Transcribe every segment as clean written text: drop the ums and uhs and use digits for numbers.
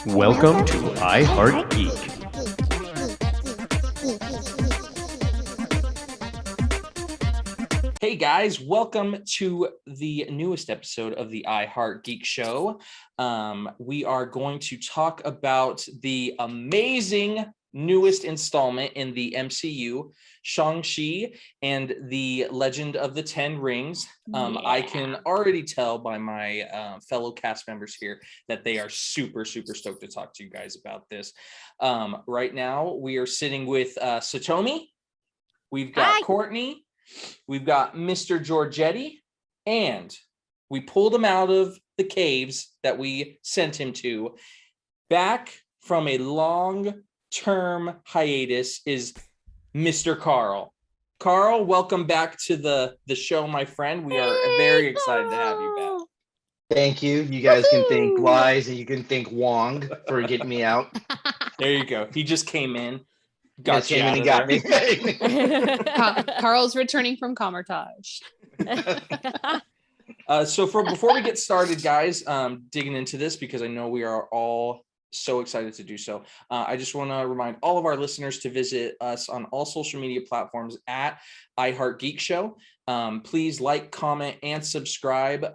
Welcome to I Heart Geek. Hey guys, welcome to the newest episode of the I Heart Geek show. We are going to talk about the amazing newest installment in the MCU, Shang-Chi and the Legend of the Ten Rings. I can already tell by my fellow cast members here that they are super stoked to talk to you guys about this. Right now, we are sitting with Satomi. We've got Hi. Courtney. We've got Mr. Giorgetti, and we pulled him out of the caves that we sent him to. Back from a long-term hiatus is Mr. Carl. Carl, welcome back to the show, my friend. We are very excited to have you back. Thank you. You guys can thank Wise and you can thank Wong for getting me out. There you go. He just came in. Got you came in out and of got there. me. Carl's returning from Comertage. Before we get started, guys, digging into this, because I know we are all so excited to do so. I just want to remind all of our listeners to visit us on all social media platforms at I Heart Geek Show. Please like, comment, and subscribe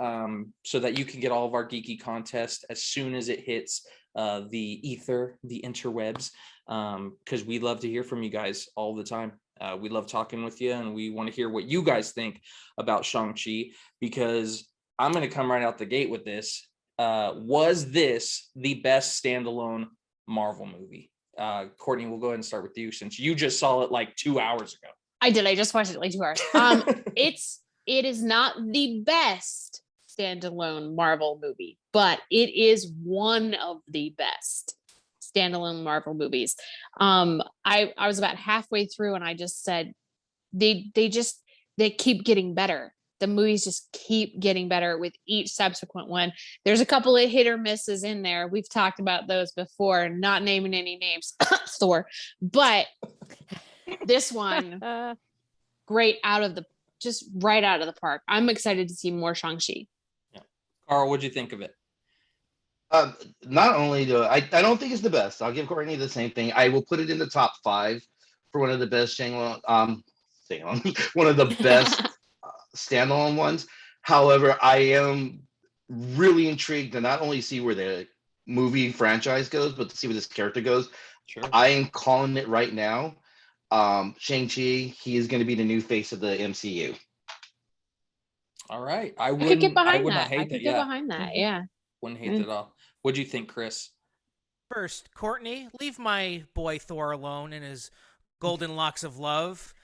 so that you can get all of our geeky content as soon as it hits the ether, the interwebs, because we love to hear from you guys all the time. We love talking with you, and we want to hear what you guys think about Shang-Chi, because I'm going to come right out the gate with this. Was this the best standalone Marvel movie? Courtney, we'll go ahead and start with you, since you just saw it like 2 hours ago. I did. I just watched it like 2 hours. It is not the best standalone Marvel movie, but it is one of the best standalone Marvel movies. I was about halfway through and I just said they keep getting better. The movies just keep getting better with each subsequent one. There's a couple of hit or misses in there. We've talked about those before, not naming any names, Thor, but this one, great just right out of the park. I'm excited to see more Shang-Chi. Yeah. Carl, what'd you think of it? Not only do I don't think it's the best. I'll give Courtney the same thing. I will put it in the top 5 for one of the best one of the best standalone ones. However, I am really intrigued to not only see where the movie franchise goes, but to see where this character goes. Sure. I am calling it right now. Shang-Chi, he is going to be the new face of the MCU. All right. I could get behind that. Wouldn't hate that. Yeah. Wouldn't hate it at all. What'd you think, Chris? First, Courtney, leave my boy Thor alone and his golden locks of love.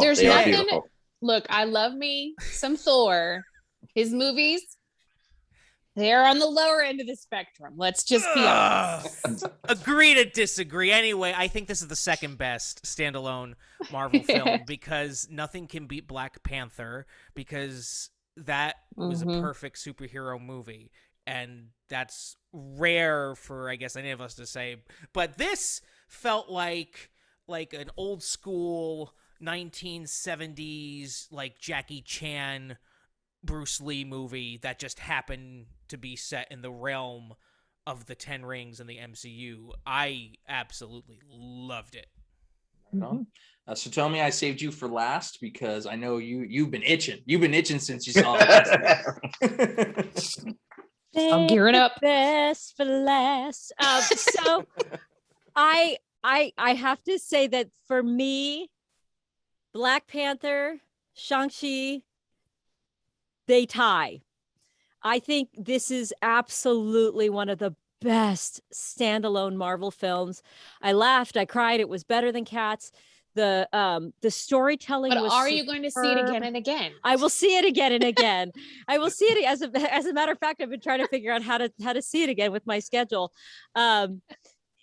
There's they are nothing. beautiful. Look, I love me some Thor. His movies, they're on the lower end of the spectrum. Let's just be honest. Agree to disagree. Anyway, I think this is the second best standalone Marvel film because nothing can beat Black Panther, because that was a perfect superhero movie. And that's rare for, I guess, any of us to say. But this felt like an old school 1970s, like Jackie Chan, Bruce Lee movie that just happened to be set in the realm of the Ten Rings in the MCU. I absolutely loved it. So tell me, I saved you for last because I know you've been itching. You've been itching since you saw it. I'm gearing up. Best for last. So I have to say that for me, Black Panther, Shang-Chi, they tie. I think this is absolutely one of the best standalone Marvel films. I laughed, I cried. It was better than Cats. The storytelling But was are you going to see it superb. again and again? I will see it again and again. I will see it as a matter of fact. I've been trying to figure out how to see it again with my schedule.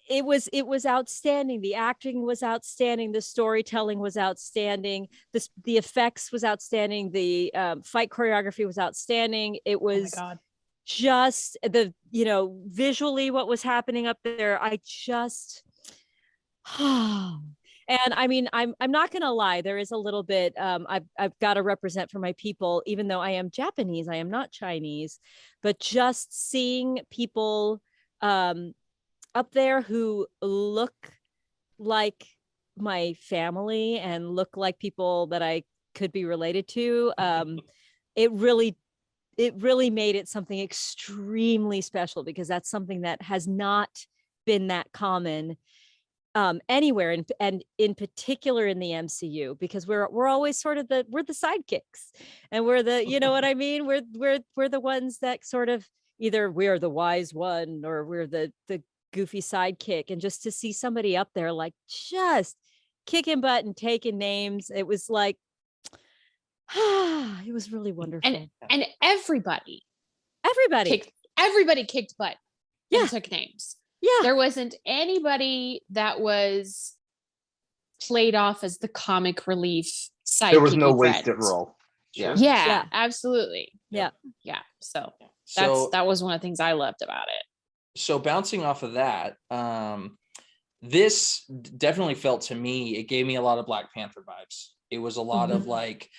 It was outstanding. The acting was outstanding. The storytelling was outstanding. The effects was outstanding. The fight choreography was outstanding. It was just visually what was happening up there. And I mean, I'm not going to lie. There is a little bit, I've got to represent for my people, even though I am Japanese, I am not Chinese, but just seeing people up there who look like my family and look like people that I could be related to. It really made it something extremely special, because that's something that has not been that common anywhere, and in particular in the MCU, because we're always sort of we're the sidekicks, and we're the, you know what I mean, we're the ones that sort of, either we're the wise one or we're the goofy sidekick. And just to see somebody up there like just kicking butt and taking names, it was like it was really wonderful. And everybody kicked butt and took names. Yeah. There wasn't anybody that was played off as the comic relief sidekick. There was no wasted role. Yeah, absolutely. Yeah. So So that was one of the things I loved about it. So bouncing off of that, this definitely felt, to me, it gave me a lot of Black Panther vibes. It was a lot of like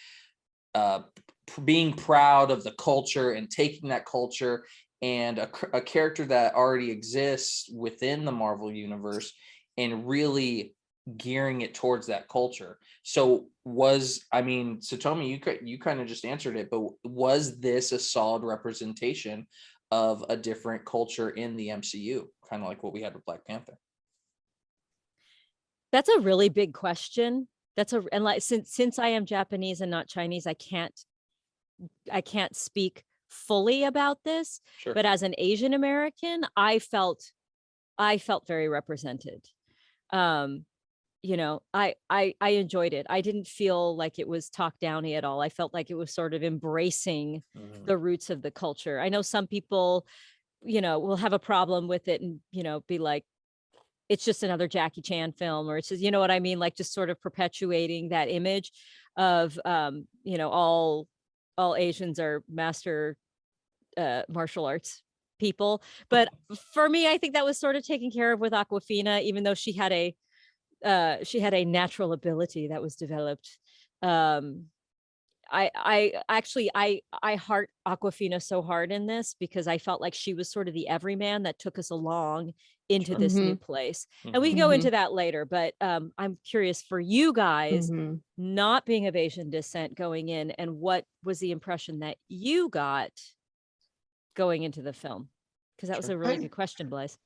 being proud of the culture and taking that culture and a character that already exists within the Marvel universe and really gearing it towards that culture. So Satomi, you kind of just answered it, but was this a solid representation of a different culture in the MCU, kind of like what we had with Black Panther? That's a really big question. And like, since I am Japanese and not Chinese, I can't speak fully about this. Sure. But as an Asian American, I felt very represented. You know, I enjoyed it. I didn't feel like it was talked downy at all. I felt like it was sort of embracing the roots of the culture. I know some people, you know, will have a problem with it and, you know, be like, it's just another Jackie Chan film, or it's just, you know what I mean? Like, just sort of perpetuating that image of, you know, all Asians are master martial arts people. But for me, I think that was sort of taken care of with Awkwafina, even though she had a natural ability that was developed. I actually heart Awkwafina so hard in this, because I felt like she was sort of the everyman that took us along into this new place. And we can go into that later, but I'm curious for you guys, not being of Asian descent going in, and what was the impression that you got going into the film? Because that was a really good question, Blaise.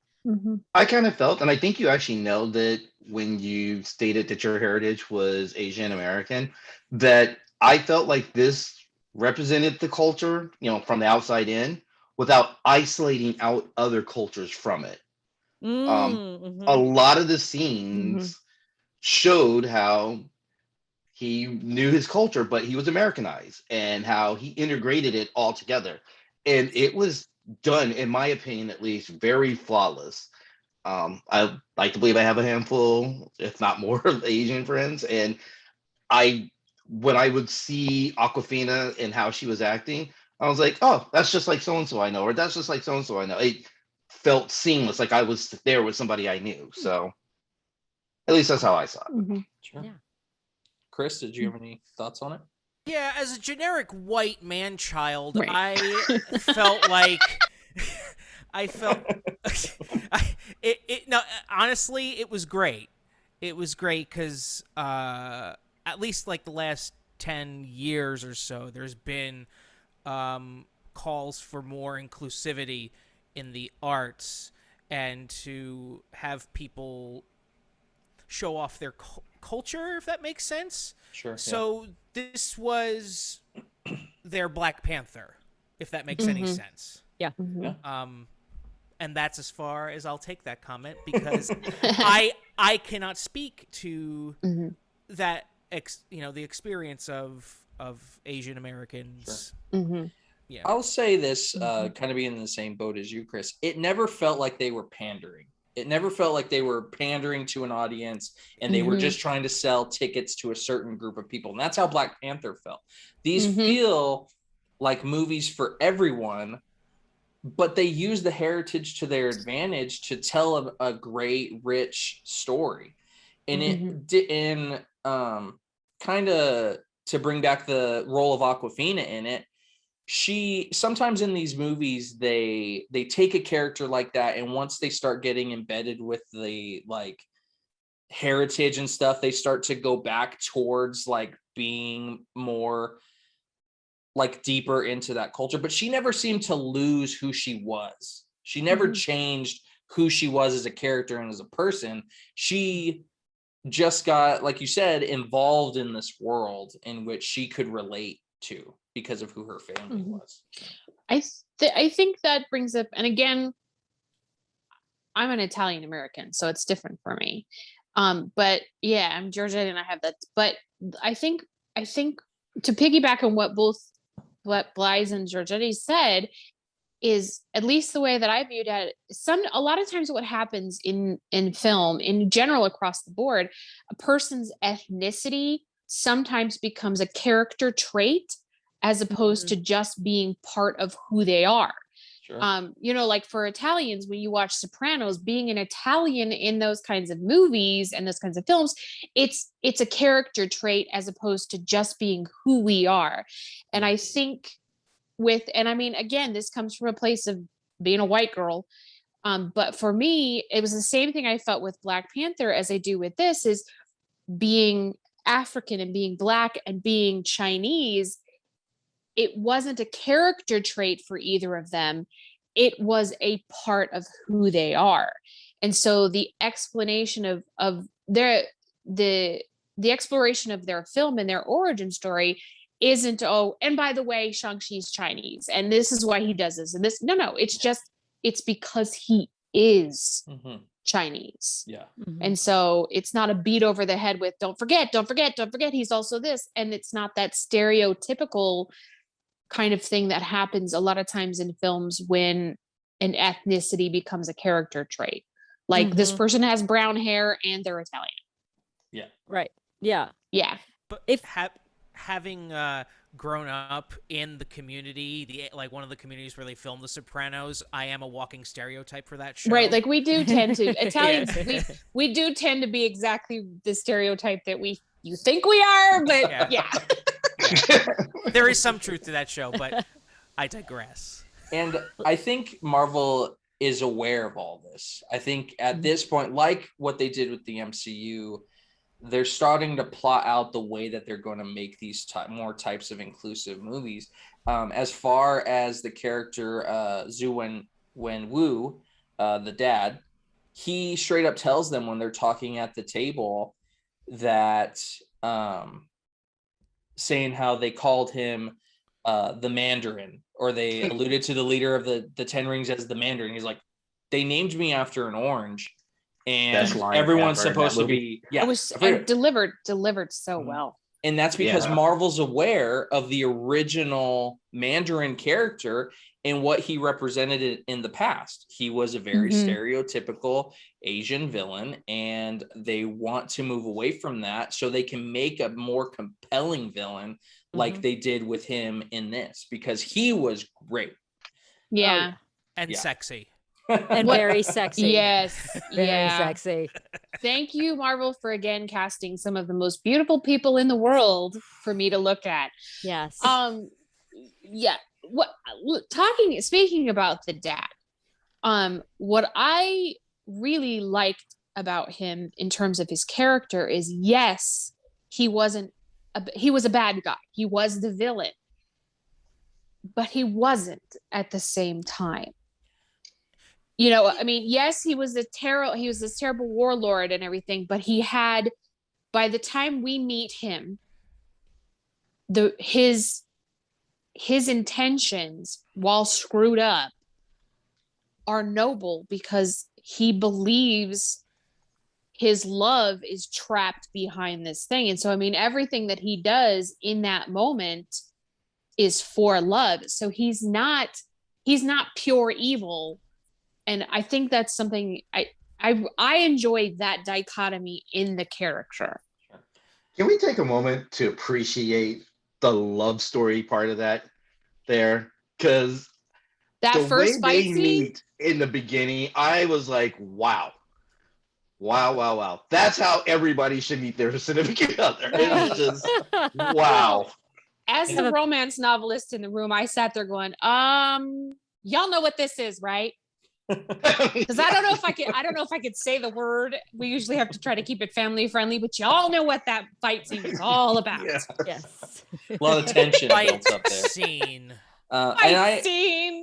I kind of felt, and I think you actually nailed it when you stated that your heritage was Asian American, that I felt like this represented the culture, you know, from the outside in, without isolating out other cultures from it. A lot of the scenes showed how he knew his culture, but he was Americanized, and how he integrated it all together. And it was done, in my opinion, at least, very flawless. I like to believe I have a handful, if not more, of Asian friends. And when I would see Awkwafina and how she was acting, I was like, oh, that's just like so-and-so I know, or that's just like so-and-so I know. It felt seamless, like I was there with somebody I knew. So at least that's how I saw it. Sure. Yeah. Chris, did you have any thoughts on it? Yeah, as a generic white man child, I felt like honestly, it was great. It was great because at least like the last 10 years or so, there's been calls for more inclusivity in the arts, and to have people show off their culture, if that makes sense. Sure. So this was their Black Panther, if that makes any sense. Yeah. And that's as far as I'll take that comment, because I cannot speak to that the experience of Asian Americans. Sure. Yeah. I'll say this, kind of being in the same boat as you, Chris. It never felt like they were pandering. It never felt like they were pandering to an audience and they were just trying to sell tickets to a certain group of people. And that's how Black Panther felt. These feel like movies for everyone, but they use the heritage to their advantage to tell a great, rich story. And kind of to bring back the role of Awkwafina in it, she sometimes in these movies they take a character like that, and once they start getting embedded with the like heritage and stuff, they start to go back towards like being more like deeper into that culture. But she never seemed to lose who she was. She never changed who she was as a character and as a person. She just got, like you said, involved in this world in which she could relate to because of who her family was. I think that brings up, and again, I'm an Italian American, so it's different for me. But yeah, I'm Georgia and I have that. But I think to piggyback on what Blythe and Giorgetti said is, at least the way that I viewed it, a lot of times what happens in film in general across the board, a person's ethnicity sometimes becomes a character trait as opposed to just being part of who they are. Sure. You know, like for Italians, when you watch Sopranos, being an Italian in those kinds of movies and those kinds of films, it's a character trait as opposed to just being who we are. And I think and I mean, again, this comes from a place of being a white girl. But for me, it was the same thing I felt with Black Panther as I do with this, is being African and being Black and being Chinese. It wasn't a character trait for either of them. It was a part of who they are. And so the explanation of their, the exploration of their film and their origin story isn't, oh, and by the way, Shang-Chi's Chinese, and this is why he does this and this. No, it's just, it's because he is Chinese. Yeah. And so it's not a beat over the head with, don't forget, he's also this. And it's not that stereotypical kind of thing that happens a lot of times in films when an ethnicity becomes a character trait. Like this person has brown hair and they're Italian. Yeah. Right. Yeah. Yeah. But having grown up in the community, like one of the communities where they filmed The Sopranos, I am a walking stereotype for that show. Right. Like we do tend to, Italians, we do tend to be exactly the stereotype that you think we are, but yeah. There is some truth to that show, but I digress. And I think Marvel is aware of all this. I think at this point, like what they did with the MCU, they're starting to plot out the way that they're going to make these more types of inclusive movies. As far as the character Zhu Wenwu, the dad, he straight up tells them when they're talking at the table that saying how they called him the Mandarin, or they alluded to the leader of the Ten Rings as the Mandarin. He's like, they named me after an orange, and everyone's supposed to be delivered so well. And that's because Marvel's aware of the original Mandarin character and what he represented in the past. He was a very stereotypical Asian villain, and they want to move away from that so they can make a more compelling villain like they did with him in this, because he was great. Yeah. And sexy. And very sexy. Yes. Very sexy. Thank you, Marvel, for again casting some of the most beautiful people in the world for me to look at. Yes. Yeah. Speaking about the dad, what I really liked about him in terms of his character is, yes, he was a bad guy. He was the villain, but he wasn't at the same time. You know, I mean, yes, he was this terrible warlord and everything, but he had, by the time we meet him, his intentions, while screwed up, are noble, because he believes his love is trapped behind this thing. And so, I mean, everything that he does in that moment is for love. So he's not pure evil. And I think that's something I enjoy, that dichotomy in the character. Can we take a moment to appreciate the love story part of that there? Because that the first way fight they scene meet in the beginning, I was like, wow. That's how everybody should meet their significant other. It was just wow. As the romance novelist in the room, I sat there going, y'all know what this is, right? Because I don't know if I could say the word. We usually have to try to keep it family friendly, but y'all know what that fight scene is all about. Yeah. Yes. A lot of tension built up there. Scene. I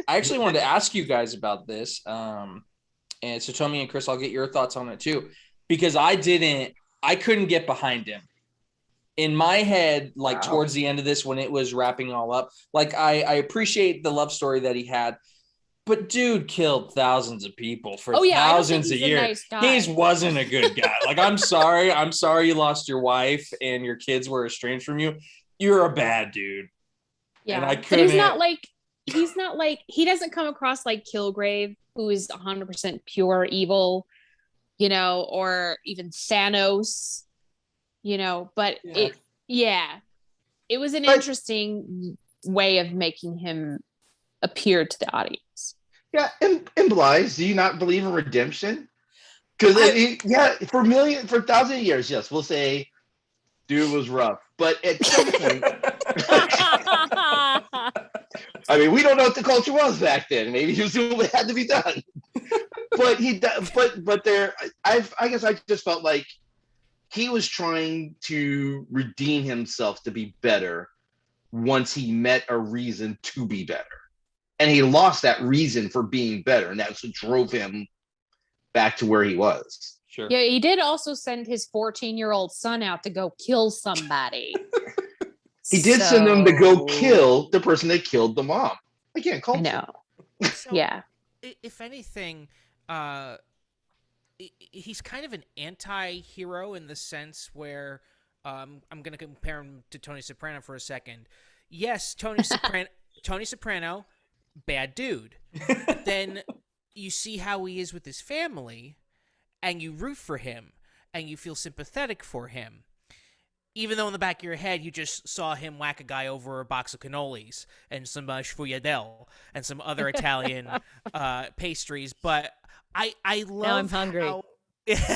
actually wanted to ask you guys about this. And so Tommy and Chris, I'll get your thoughts on it too, because I couldn't get behind him. In my head, like towards the end of this, when it was wrapping all up, like I appreciate the love story that he had, but dude killed thousands of people for thousands of years. Nice he wasn't a good guy. Like, I'm sorry you lost your wife and your kids were estranged from you. You're a bad dude. Yeah, and I but he's not like he doesn't come across like Kilgrave, who is 100% pure evil, or even Thanos, but it was an interesting way of making him appear to the audience. Yeah, and Blythe, do you not believe in redemption? Because for thousands of years, yes, we'll say dude was rough, but at some point, I mean, we don't know what the culture was back then. Maybe he was doing what had to be done. But I guess I just felt like he was trying to redeem himself to be better once he met a reason to be better. And he lost that reason for being better. And that's what drove him back to where he was. Sure. Yeah, he did also send his 14-year-old son out to go kill somebody. He did send him to go kill the person that killed the mom. Again, culture. I know. So, yeah. If anything, he's kind of an anti-hero in the sense where I'm going to compare him to Tony Soprano for a second. Yes, Tony Soprano, bad dude. But then you see how he is with his family, and you root for him, and you feel sympathetic for him. Even though in the back of your head, you just saw him whack a guy over a box of cannolis and some sfogliatelle and some other Italian pastries. But I love now I'm hungry. There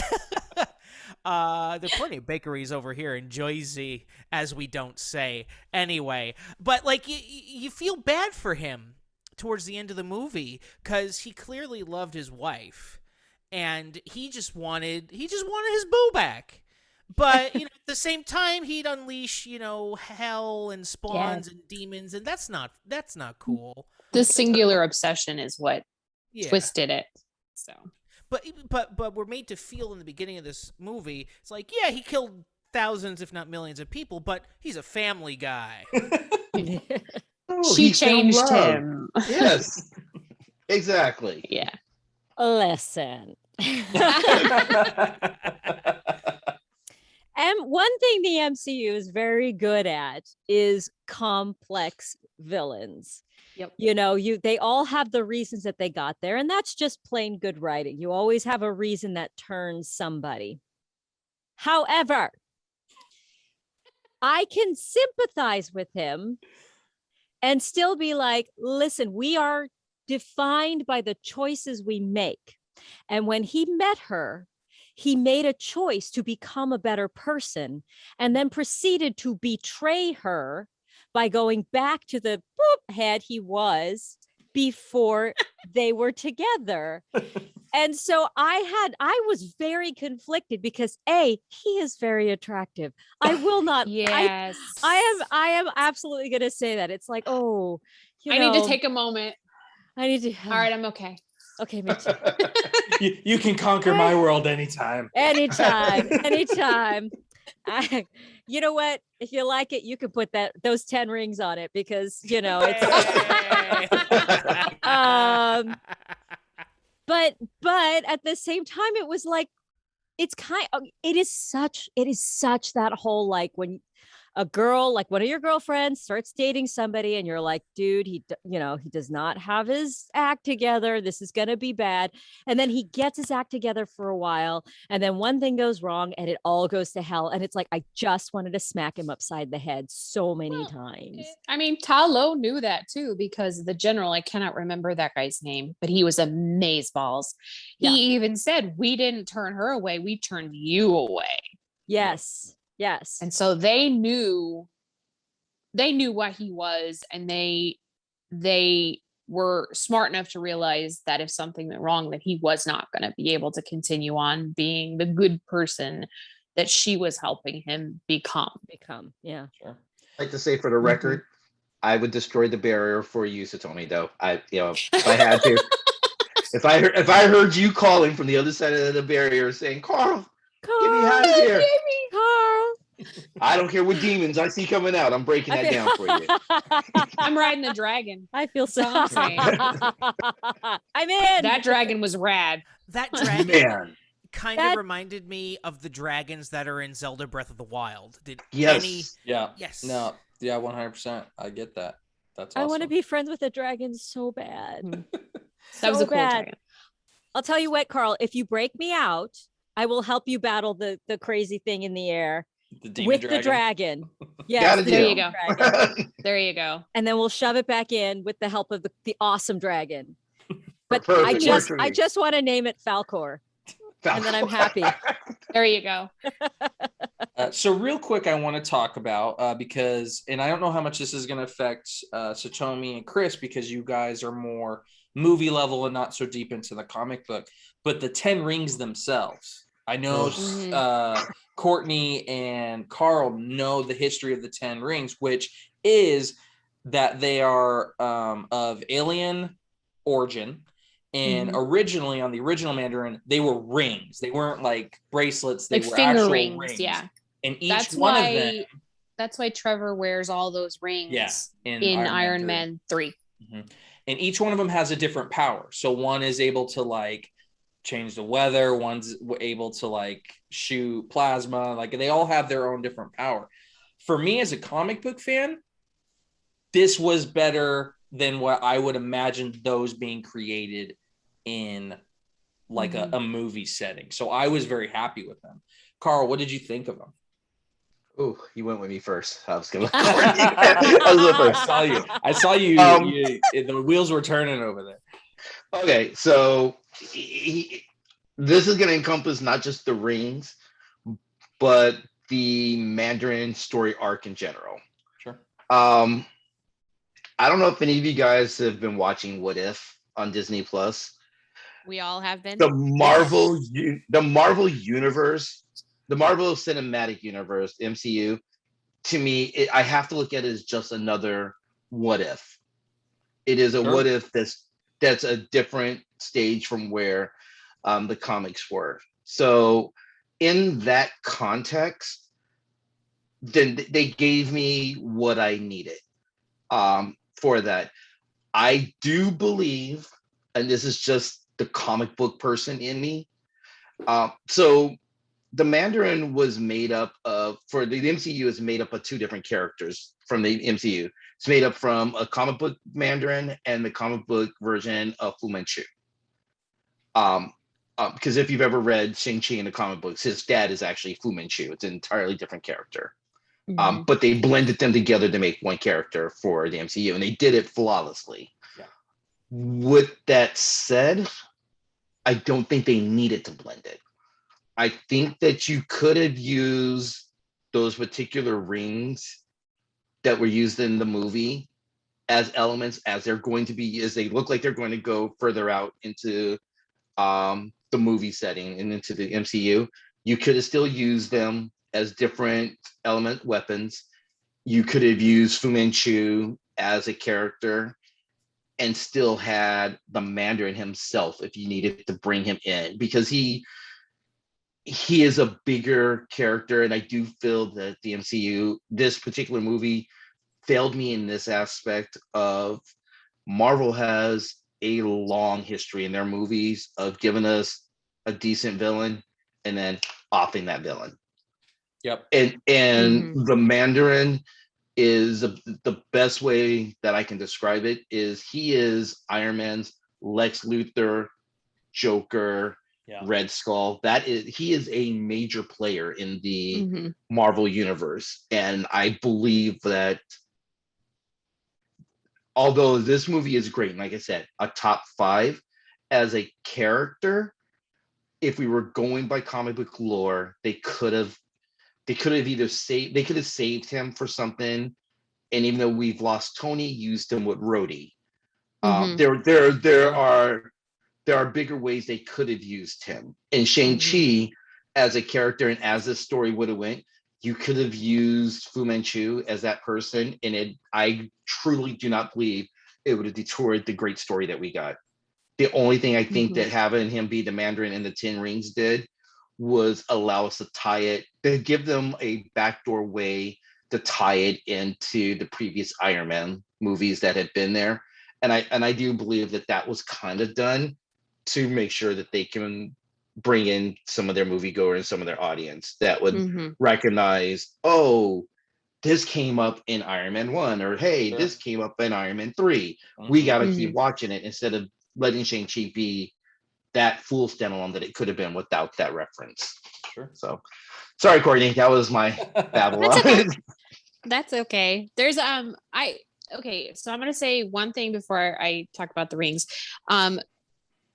are plenty of bakeries over here in Jersey, as we don't say. Anyway, but like you feel bad for him towards the end of the movie because he clearly loved his wife, and he just wanted his boo back. But at the same time, he'd unleash hell and spawns and demons, and that's not cool. The singular obsession is what twisted it. So, but we're made to feel in the beginning of this movie, it's like, yeah, he killed thousands, if not millions, of people, but he's a family guy. She changed him. Yes, exactly. Yeah. Listen. And one thing the MCU is very good at is complex villains. Yep. They all have the reasons that they got there, and that's just plain good writing. You always have a reason that turns somebody. However, I can sympathize with him and still be like, listen, we are defined by the choices we make. And when he met her, he made a choice to become a better person and then proceeded to betray her by going back to the head he was before they were together. And so I was very conflicted because he is very attractive. I will not. Yes. I am absolutely going to say that. It's like, I need to take a moment. I need to. All right. I'm okay. Okay, me too. You can conquer my world anytime. Anytime. You know what? If you like it, you can put those 10 rings on it because it's but at the same time, it was like it is such that whole, like, when a girl, like one of your girlfriends, starts dating somebody and you're like, dude, he does not have his act together. This is going to be bad. And then he gets his act together for a while. And then one thing goes wrong and it all goes to hell. And it's like, I just wanted to smack him upside the head so many times. I mean, Ta Lo knew that too, because the general, I cannot remember that guy's name, but he was amazeballs. He even said, we didn't turn her away. We turned you away. Yes. Yes. And so they knew they knew what he was, and they were smart enough to realize that if something went wrong, that he was not going to be able to continue on being the good person that she was helping him become. Yeah. Sure. I'd like to say for the record, I would destroy the barrier for you, Satomi, though. If I had to, if I heard you calling from the other side of the barrier saying, Carl, get me out of here. Carl. I don't care what demons I see coming out. I'm breaking that down for you. I'm riding the dragon. I feel so. That's all I'm saying. I'm in. That dragon was rad. That dragon Man. kind of reminded me of the dragons that are in Zelda Breath of the Wild. Yes. Yeah. Yes. No. Yeah. 100%. I get that. That's awesome. I want to be friends with a dragon so bad. That was a cool dragon. I'll tell you what, Carl. If you break me out, I will help you battle the crazy thing in the air with the dragon. Yes, there you go. There you go. And then we'll shove it back in with the help of the awesome dragon. But I just want to name it Falcor. And then I'm happy. There you go. So real quick, I want to talk about because, and I don't know how much this is going to affect Satomi and Chris, because you guys are more movie level and not so deep into the comic book, but the 10 rings themselves. I know Courtney and Carl know the history of the 10 rings, which is that they are of alien origin. And originally on the original Mandarin, they were rings. They weren't like bracelets. They like were finger actual rings. Yeah. And each one of them. That's why Trevor wears all those rings in Iron Man 3. Mm-hmm. And each one of them has a different power. So one is able to like change the weather. One's able to like shoot plasma. Like they all have their own different power. For me as a comic book fan, this was better than what I would imagine those being created in like a movie setting. So I was very happy with them. Carl, what did you think of them? Oh, you went with me first. I was gonna. I saw you. The wheels were turning over there. Okay, so this is gonna encompass not just the rings, but the Mandarin story arc in general. Sure. I don't know if any of you guys have been watching What If on Disney Plus. We all have been. The Marvel universe, the Marvel Cinematic Universe, MCU, to me, I have to look at it as just another What If. It is a What If that's a different stage from where the comics were. So in that context, then they gave me what I needed for that. I do believe, and this is just the comic book person in me. So the Mandarin was made up of, for the MCU is made up of two different characters from the MCU. It's made up from a comic book Mandarin and the comic book version of Fu Manchu. Because if you've ever read Shang-Chi in the comic books, his dad is actually Fu Manchu. It's an entirely different character. But they blended them together to make one character for the MCU, and they did it flawlessly. Yeah. With that said, I don't think they needed to blend it. I think that you could have used those particular rings that were used in the movie as elements, as they're going to be, as they look like they're going to go further out into the movie setting and into the MCU. You could have still used them as different element weapons. You could have used Fu Manchu as a character and still had the Mandarin himself if you needed to bring him in, because he is a bigger character. And I do feel that the MCU, this particular movie, failed me in this aspect of Marvel has a long history in their movies of giving us a decent villain and then offing that villain. Yep. And the Mandarin is the best way that I can describe it is he is Iron Man's Lex Luthor, Joker, Red Skull. He is a major player in the Marvel universe. And I believe that although this movie is great, and like I said, a top 5 as a character, if we were going by comic book lore, they could have saved him for something And even though we've lost Tony, used him with Rhodey. Mhm. There are bigger ways they could have used him. And Shang-Chi as a character, and as this story would have went, you could have used Fu Manchu as that person, and I truly do not believe it would have detoured the great story that we got. The only thing I think that having him be the Mandarin and the Ten Rings did was allow us to tie it, to give them a backdoor way to tie it into the previous Iron Man movies that had been there. And I do believe that was kind of done to make sure that they can bring in some of their moviegoers and some of their audience that would recognize, oh, this came up in Iron Man 1, or hey, this came up in Iron Man 3. We got to keep watching it, instead of letting Shang-Chi be that full standalone that it could have been without that reference. Sure. So sorry, Courtney, that was my Babylon. That's okay. There's okay, so I'm gonna say one thing before I talk about the rings.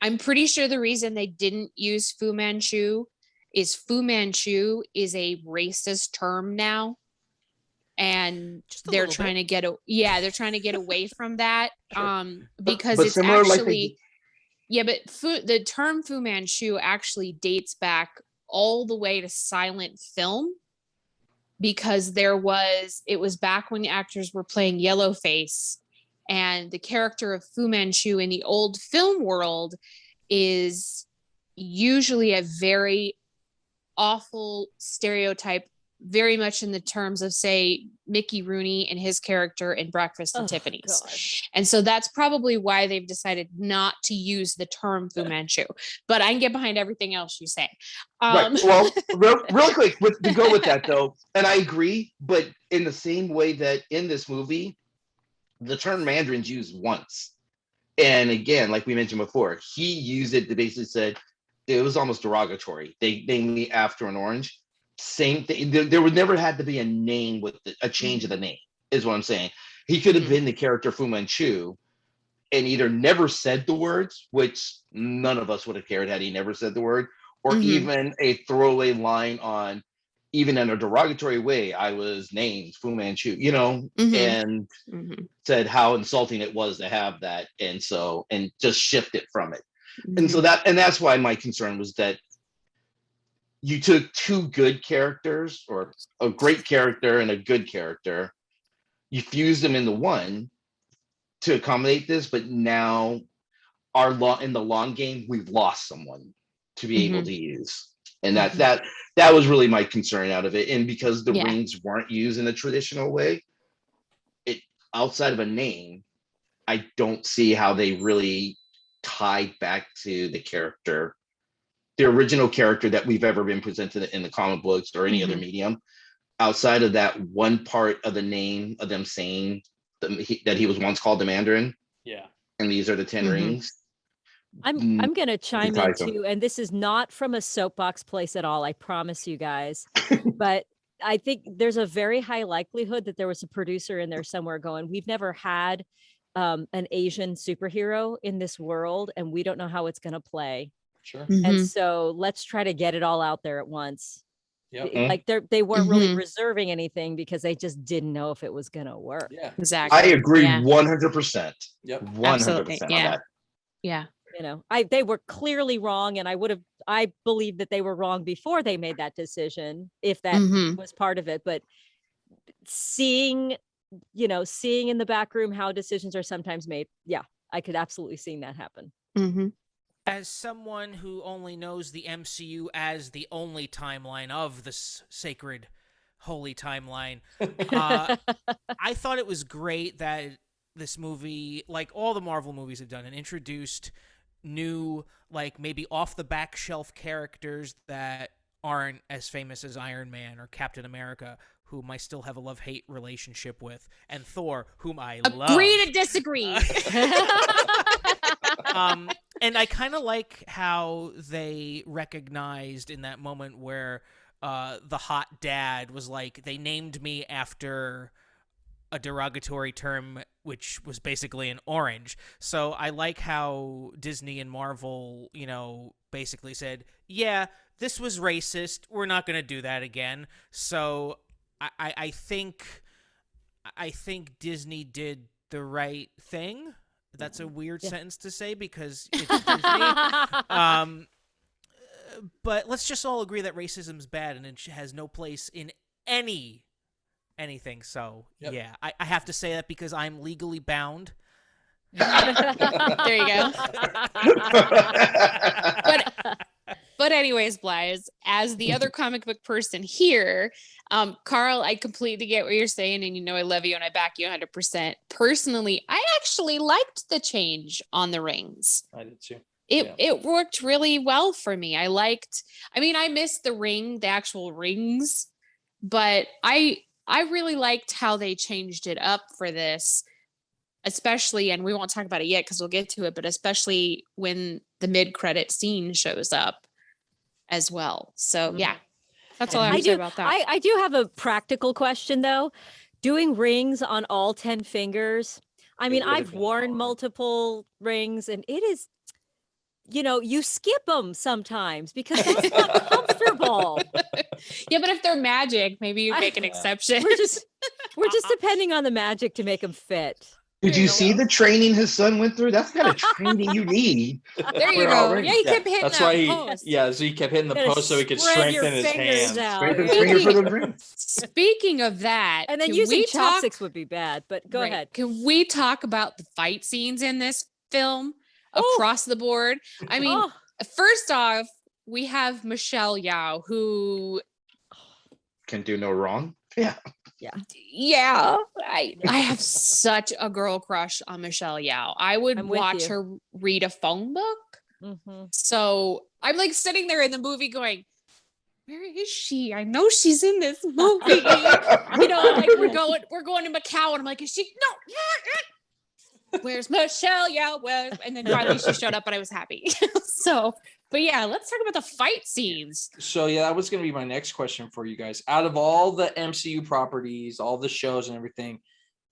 I'm pretty sure the reason they didn't use Fu Manchu is a racist term now, and they're trying to get away from that. Because but it's similar, actually but the term Fu Manchu actually dates back all the way to silent film, because it was back when the actors were playing Yellowface, and the character of Fu Manchu in the old film world is usually a very awful stereotype, very much in the terms of, say, Mickey Rooney and his character in Breakfast at Tiffany's. God. And so that's probably why they've decided not to use the term Fu Manchu. But I can get behind everything else you say. Right. Well, real quick, to go with that though, and I agree, but in the same way that in this movie, the term Mandarin's used once. And again, like we mentioned before, he used it to basically said it was almost derogatory. They named me after an orange. Same thing. There would never had to be a name with a change of the name, is what I'm saying. He could have been the character Fu Manchu and either never said the words, which none of us would have cared had he never said the word, or even a throwaway line on, even in a derogatory way, I was named Fu Manchu, and said how insulting it was to have that, and just shift it from it. And so that's why my concern was that you took two good characters, or a great character and a good character, you fused them into one to accommodate this, but now in the long game, we've lost someone to be able to use. And that was really my concern out of it. And because the rings weren't used in a traditional way, outside of a name, I don't see how they really tied back to the character, the original character that we've ever been presented in the comic books or any other medium, outside of that one part of the name of them saying that he was once called the Mandarin. Yeah. And these are the 10 rings. I'm going to chime in too, and this is not from a soapbox place at all, I promise you guys. But I think there's a very high likelihood that there was a producer in there somewhere going, we've never had an Asian superhero in this world, and we don't know how it's going to play. Sure. And so let's try to get it all out there at once. Yep. Like they weren't really reserving anything because they just didn't know if it was going to work. Yeah, exactly. I agree 100%. Yep. 100% on that. Yeah. They were clearly wrong, and I believe that they were wrong before they made that decision, if that was part of it. But seeing in the back room how decisions are sometimes made, I could absolutely see that happen. As someone who only knows the MCU as the only timeline of this sacred, holy timeline, I thought it was great that this movie, like all the Marvel movies have done, and introduced new, like maybe off the back shelf characters that aren't as famous as Iron Man or Captain America, whom I still have a love-hate relationship with, and Thor, whom I love. Agree to disagree. And I kind of like how they recognized in that moment where the hot dad was like, they named me after a derogatory term, which was basically an orange. So I like how Disney and Marvel, basically said, yeah, this was racist. We're not going to do that again. So I think I think Disney did the right thing. That's a weird sentence to say because it's Disney. But let's just all agree that racism's bad and it has no place in anything. So yeah, I have to say that because I'm legally bound. There you go. But anyways, Blythe, as the other comic book person here, Carl, I completely get what you're saying, and I love you and I back you 100%. Personally, I actually liked the change on the rings. I did too. It worked really well for me. I missed the actual rings, but I really liked how they changed it up for this, especially, and we won't talk about it yet because we'll get to it, but especially when the mid-credit scene shows up as well. So yeah, that's all I have to say about that. I do have a practical question though. Doing rings on all 10 fingers. I mean, I've worn multiple rings and it is, you skip them sometimes because that's not comfortable. Yeah, but if they're magic, maybe you make an exception. We're just depending on the magic to make them fit. Did you see the training his son went through? That's the kind of training you need. There you go. Yeah, he kept hitting That's that why post. so he kept hitting the post so he could strengthen his hands. Strengthen his finger for the ring. Speaking of that, and then using chopsticks would be bad, but go ahead. Can we talk about the fight scenes in this film across the board? I mean, first off, we have Michelle Yeoh, who can do no wrong. Yeah. I have such a girl crush on Michelle Yeoh. I would watch her read a phone book. So I'm like sitting there in the movie going, where is she? I know she's in this movie. Like we're going to Macau, and I'm like, is she? No. Where's Michelle Yeoh? And then finally she showed up, and I was happy. But yeah, let's talk about the fight scenes. So yeah, that was going to be my next question for you guys. Out of all the MCU properties, all the shows and everything,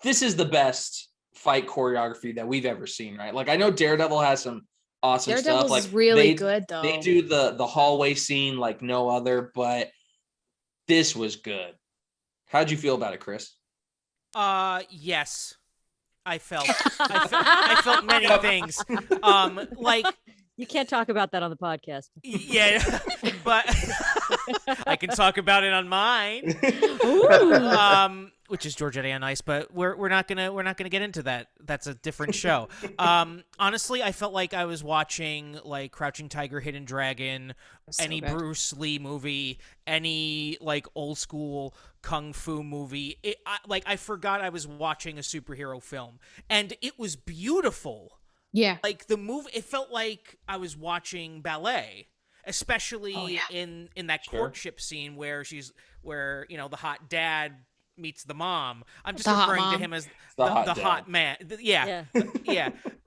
this is the best fight choreography that we've ever seen, right? Like I know Daredevil has some awesome stuff. Like really good though. They do the hallway scene like no other, but this was good. How'd you feel about it, Chris? Yes. I felt many things. Like you can't talk about that on the podcast. Yeah, but I can talk about it on mine. Which is Georgette on Ice, but we're not gonna get into that. That's a different show. Honestly, I felt like I was watching like Crouching Tiger, Hidden Dragon, any Bruce Lee movie, any like old school kung fu movie. I forgot I was watching a superhero film, and it was beautiful. Yeah. Like the movie, it felt like I was watching ballet, especially in that courtship scene where the hot dad meets the mom. I'm just referring to him as the hot man. Yeah.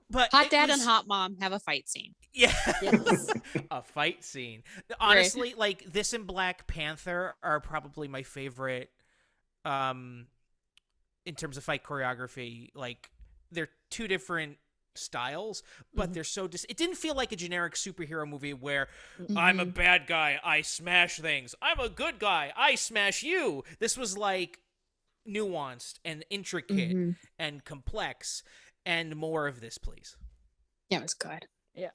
But hot dad and hot mom have a fight scene. Yeah. Yes. A fight scene. Honestly, like this and Black Panther are probably my favorite in terms of fight choreography. Like they're two different styles, but they're so it didn't feel like a generic superhero movie where I'm a bad guy, I smash things. I'm a good guy, I smash you. This was like nuanced and intricate and complex, and more of this, please. Yeah, it was good. Yeah.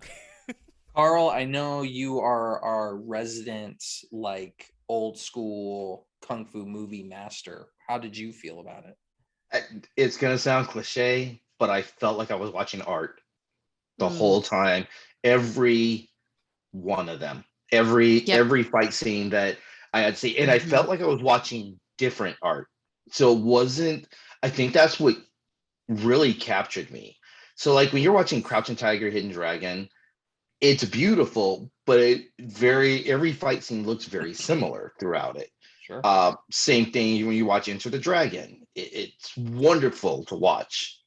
Carl, I know you are our resident like old school kung fu movie master. How did you feel about it? It's gonna sound cliche, but I felt like I was watching art the whole time. Every one of them, every fight scene that I had seen, and I felt like I was watching different art. So it wasn't. I think that's what really captured me. So like when you're watching Crouching Tiger, Hidden Dragon, it's beautiful, but every fight scene looks very similar throughout it. Sure. Same thing when you watch Enter the Dragon. It's wonderful to watch.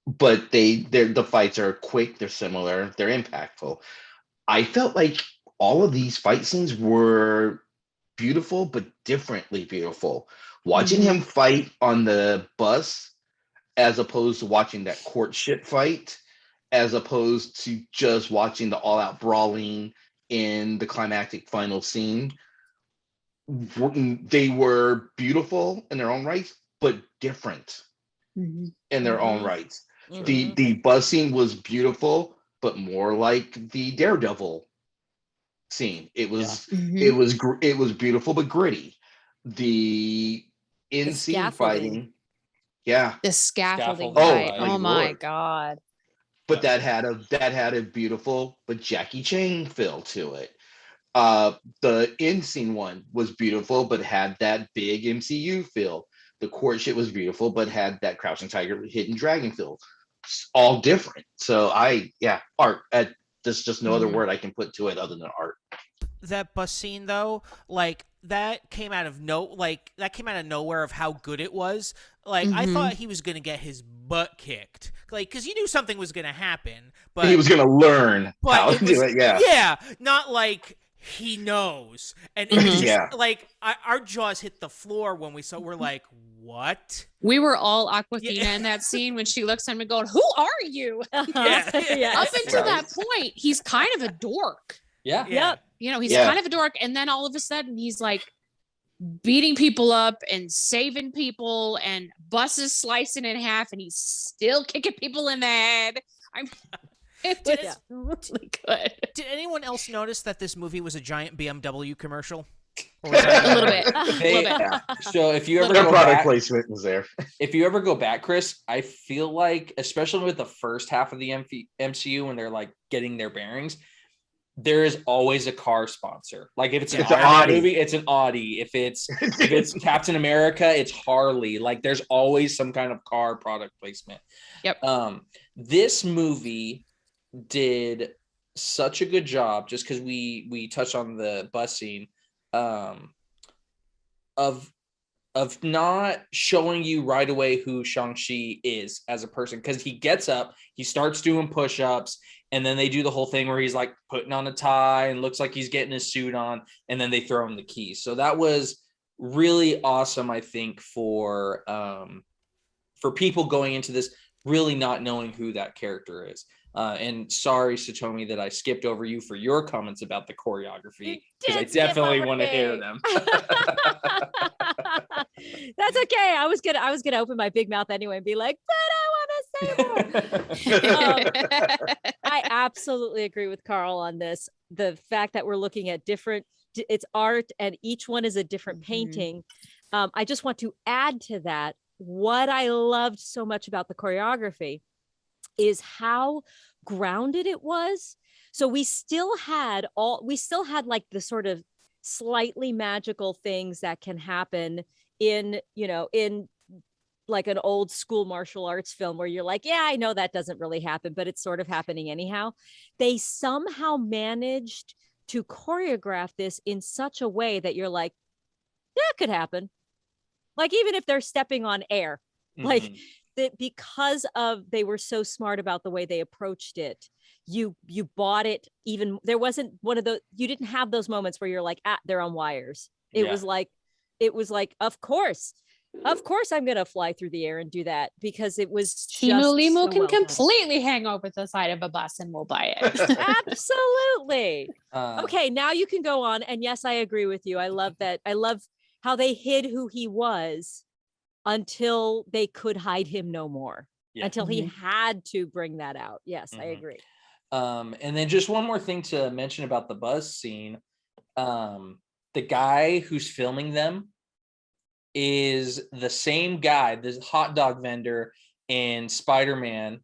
But the fights are quick, they're similar, they're impactful. I felt like all of these fight scenes were beautiful, but differently beautiful. Watching him fight on the bus, as opposed to watching that courtship fight, as opposed to just watching the all-out brawling in the climactic final scene. They were beautiful in their own right, but different in their own rights. Mhm. The bus scene was beautiful, but more like the Daredevil scene. It was it was beautiful but gritty. The in scene scaffolding. fighting, yeah, The scaffolding Scaffolding fight. fight. Oh my Lord. god. but that had a beautiful but Jackie Chan feel to it. The in scene one was beautiful but had that big MCU feel. The courtship was beautiful but had that Crouching Tiger, Hidden Dragon feel. All different. So art. There's just no other word I can put to it other than art. That bus scene though, like that came out of nowhere of how good it was. Like I thought he was gonna get his butt kicked, like because you knew something was gonna happen, but He was gonna learn how to do it. Yeah, not like he knows, and it was just like our jaws hit the floor when we saw. We're like, what? We were all Aquafina in that scene when she looks at him and going, "Who are you?" Yes. Up until that point, he's kind of a dork. Yeah. Yep. You know, he's kind of a dork, and then all of a sudden he's like beating people up and saving people, and buses slicing in half, and he's still kicking people in the head. It's really good. Did anyone else notice that this movie was a giant BMW commercial? A little bit. So if you ever Their go product back, placement was there. if you ever go back, Chris, I feel like, especially with the first half of the MCU, when they're like getting their bearings, there is always a car sponsor. Like if it's an Audi movie, it's an Audi. If it's Captain America, it's Harley. Like there's always some kind of car product placement. Yep. This movie did such a good job, just because we touched on the bus scene, of not showing you right away who Shang-Chi is as a person, because he gets up, he starts doing push-ups, and then they do the whole thing where he's like putting on a tie and looks like he's getting his suit on, and then they throw him the keys. So that was really awesome, I think, for people going into this really not knowing who that character is. And sorry, Satomi, that I skipped over you for your comments about the choreography, because I definitely want to hear them. That's okay. I was gonna open my big mouth anyway and be like, but I want to say more. I absolutely agree with Carl on this. The fact that we're looking at it's art and each one is a different painting. I just want to add to that, what I loved so much about the choreography is how grounded it was. So we still had like the sort of slightly magical things that can happen in like an old school martial arts film where you're like, yeah, I know that doesn't really happen, but it's sort of happening anyhow. They somehow managed to choreograph this in such a way that you're like, yeah, it could happen. Like, even if they're stepping on air, like that, because they were so smart about the way they approached it. You bought it. Even there wasn't one of those, you didn't have those moments where you're like, they're on wires. It was like, of course I'm gonna fly through the air and do that, because it was Shimu Limu can completely hang over the side of a bus and we'll buy it. Absolutely. Okay, now you can go on. And yes, I agree with you. I love that. I love how they hid who he was until they could hide him no more. Until he had to bring that out. Yes, I agree. And then just one more thing to mention about the bus scene. The guy who's filming them is the same guy, the hot dog vendor in Spider-Man,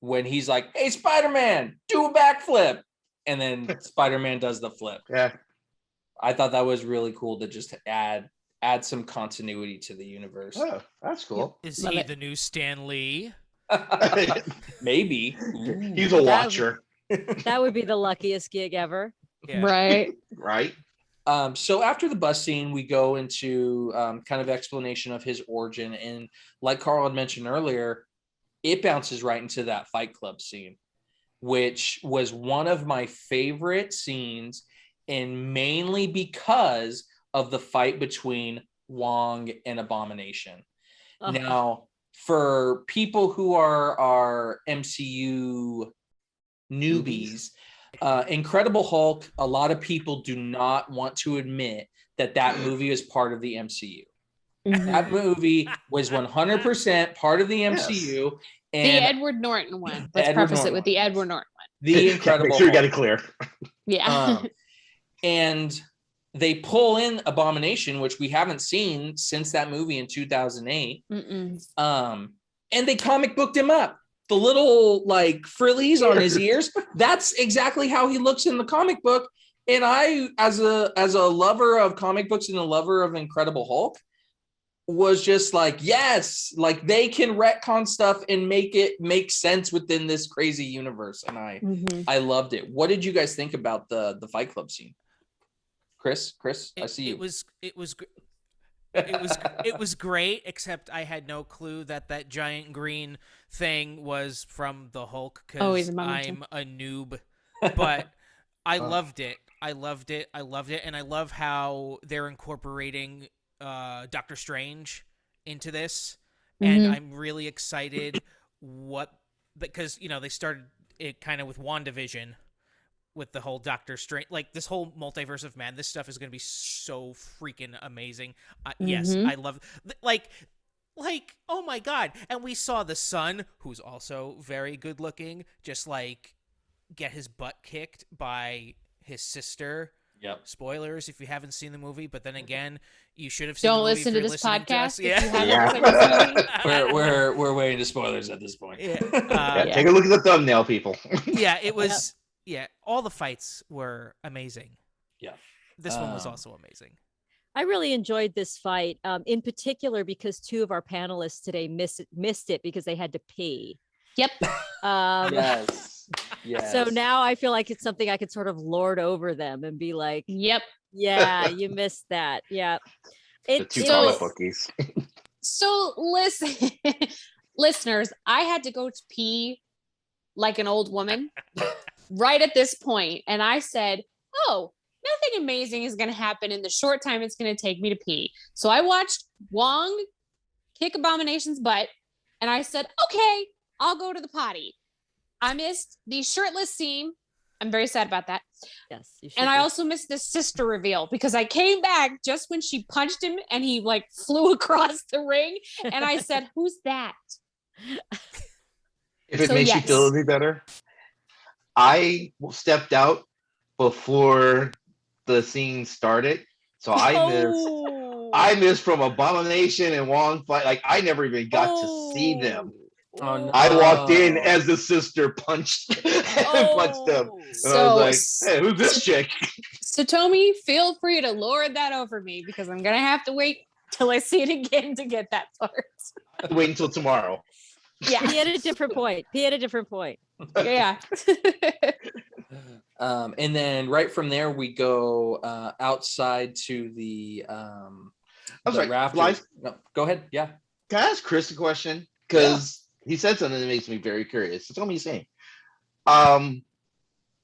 when he's like, hey, Spider-Man, do a backflip. And then Spider-Man does the flip. Yeah. I thought that was really cool to just add some continuity to the universe. Oh, that's cool. Is he the new Stan Lee? Maybe. He's a watcher. That would be the luckiest gig ever. Yeah. Right. Right. So after the bus scene, we go into kind of explanation of his origin. And like Carl had mentioned earlier, it bounces right into that Fight Club scene, which was one of my favorite scenes, and mainly because of the fight between Wong and Abomination. Now, for people who are MCU newbies, Incredible Hulk, a lot of people do not want to admit that movie is part of the MCU. That movie was 100% part of the MCU. The And Edward Norton one. Let's Edward preface it Norton with the Edward Norton one. the Incredible Make sure you got Hulk. it clear. Yeah. And they pull in Abomination, which we haven't seen since that movie in 2008. And they comic booked him up. The little like frillies on his ears. That's exactly how he looks in the comic book. And I, as a lover of comic books and a lover of Incredible Hulk, was just like, yes, like they can retcon stuff and make it make sense within this crazy universe. And I loved it. What did you guys think about the Fight Club scene? Chris, I see you. It was great, except I had no clue that giant green thing was from the Hulk because I'm a noob. But I loved it. I loved it, and I love how they're incorporating Doctor Strange into this, and I'm really excited because they started it kind of with WandaVision. With the whole Doctor Strange, like this whole multiverse of man, this stuff is going to be so freaking amazing. Yes, I love like, oh my God. And we saw the son, who's also very good looking, just like get his butt kicked by his sister. Yep. Spoilers if you haven't seen the movie, but then again, you should have seen Don't the movie listen to this podcast. We're waiting to spoilers at this point. Take a look at the thumbnail, people. Yeah, it was. Yeah, all the fights were amazing. Yeah. This one was also amazing. I really enjoyed this fight, in particular because two of our panelists today missed it because they had to pee. Yep. Yes. So now I feel like it's something I could sort of lord over them and be like, yep. Yeah, you missed that. Yeah. The two comic bookies. So listen, listeners, I had to go to pee like an old woman right at this point. And I said, oh, nothing amazing is going to happen in the short time it's going to take me to pee. So I watched Wong kick Abomination's butt. And I said, okay, I'll go to the potty. I missed the shirtless scene. I'm very sad about that. Yes. And I also missed the sister reveal because I came back just when she punched him and he like flew across the ring. And I said, who's that? If it makes you feel any better, I stepped out before the scene started, so I missed from Abomination and Wong fight. Like I never even got to see them. Oh, no. I walked in as the sister punched punched them. And I was like, "Hey, who's this chick?" So Tommy, feel free to lord that over me because I'm gonna have to wait till I see it again to get that part. Wait until tomorrow. Yeah, he had a different point. Yeah. And then right from there we go outside to the rafters. No, go ahead. Yeah. Can I ask Chris a question? Because he said something that makes me very curious. So tell me saying.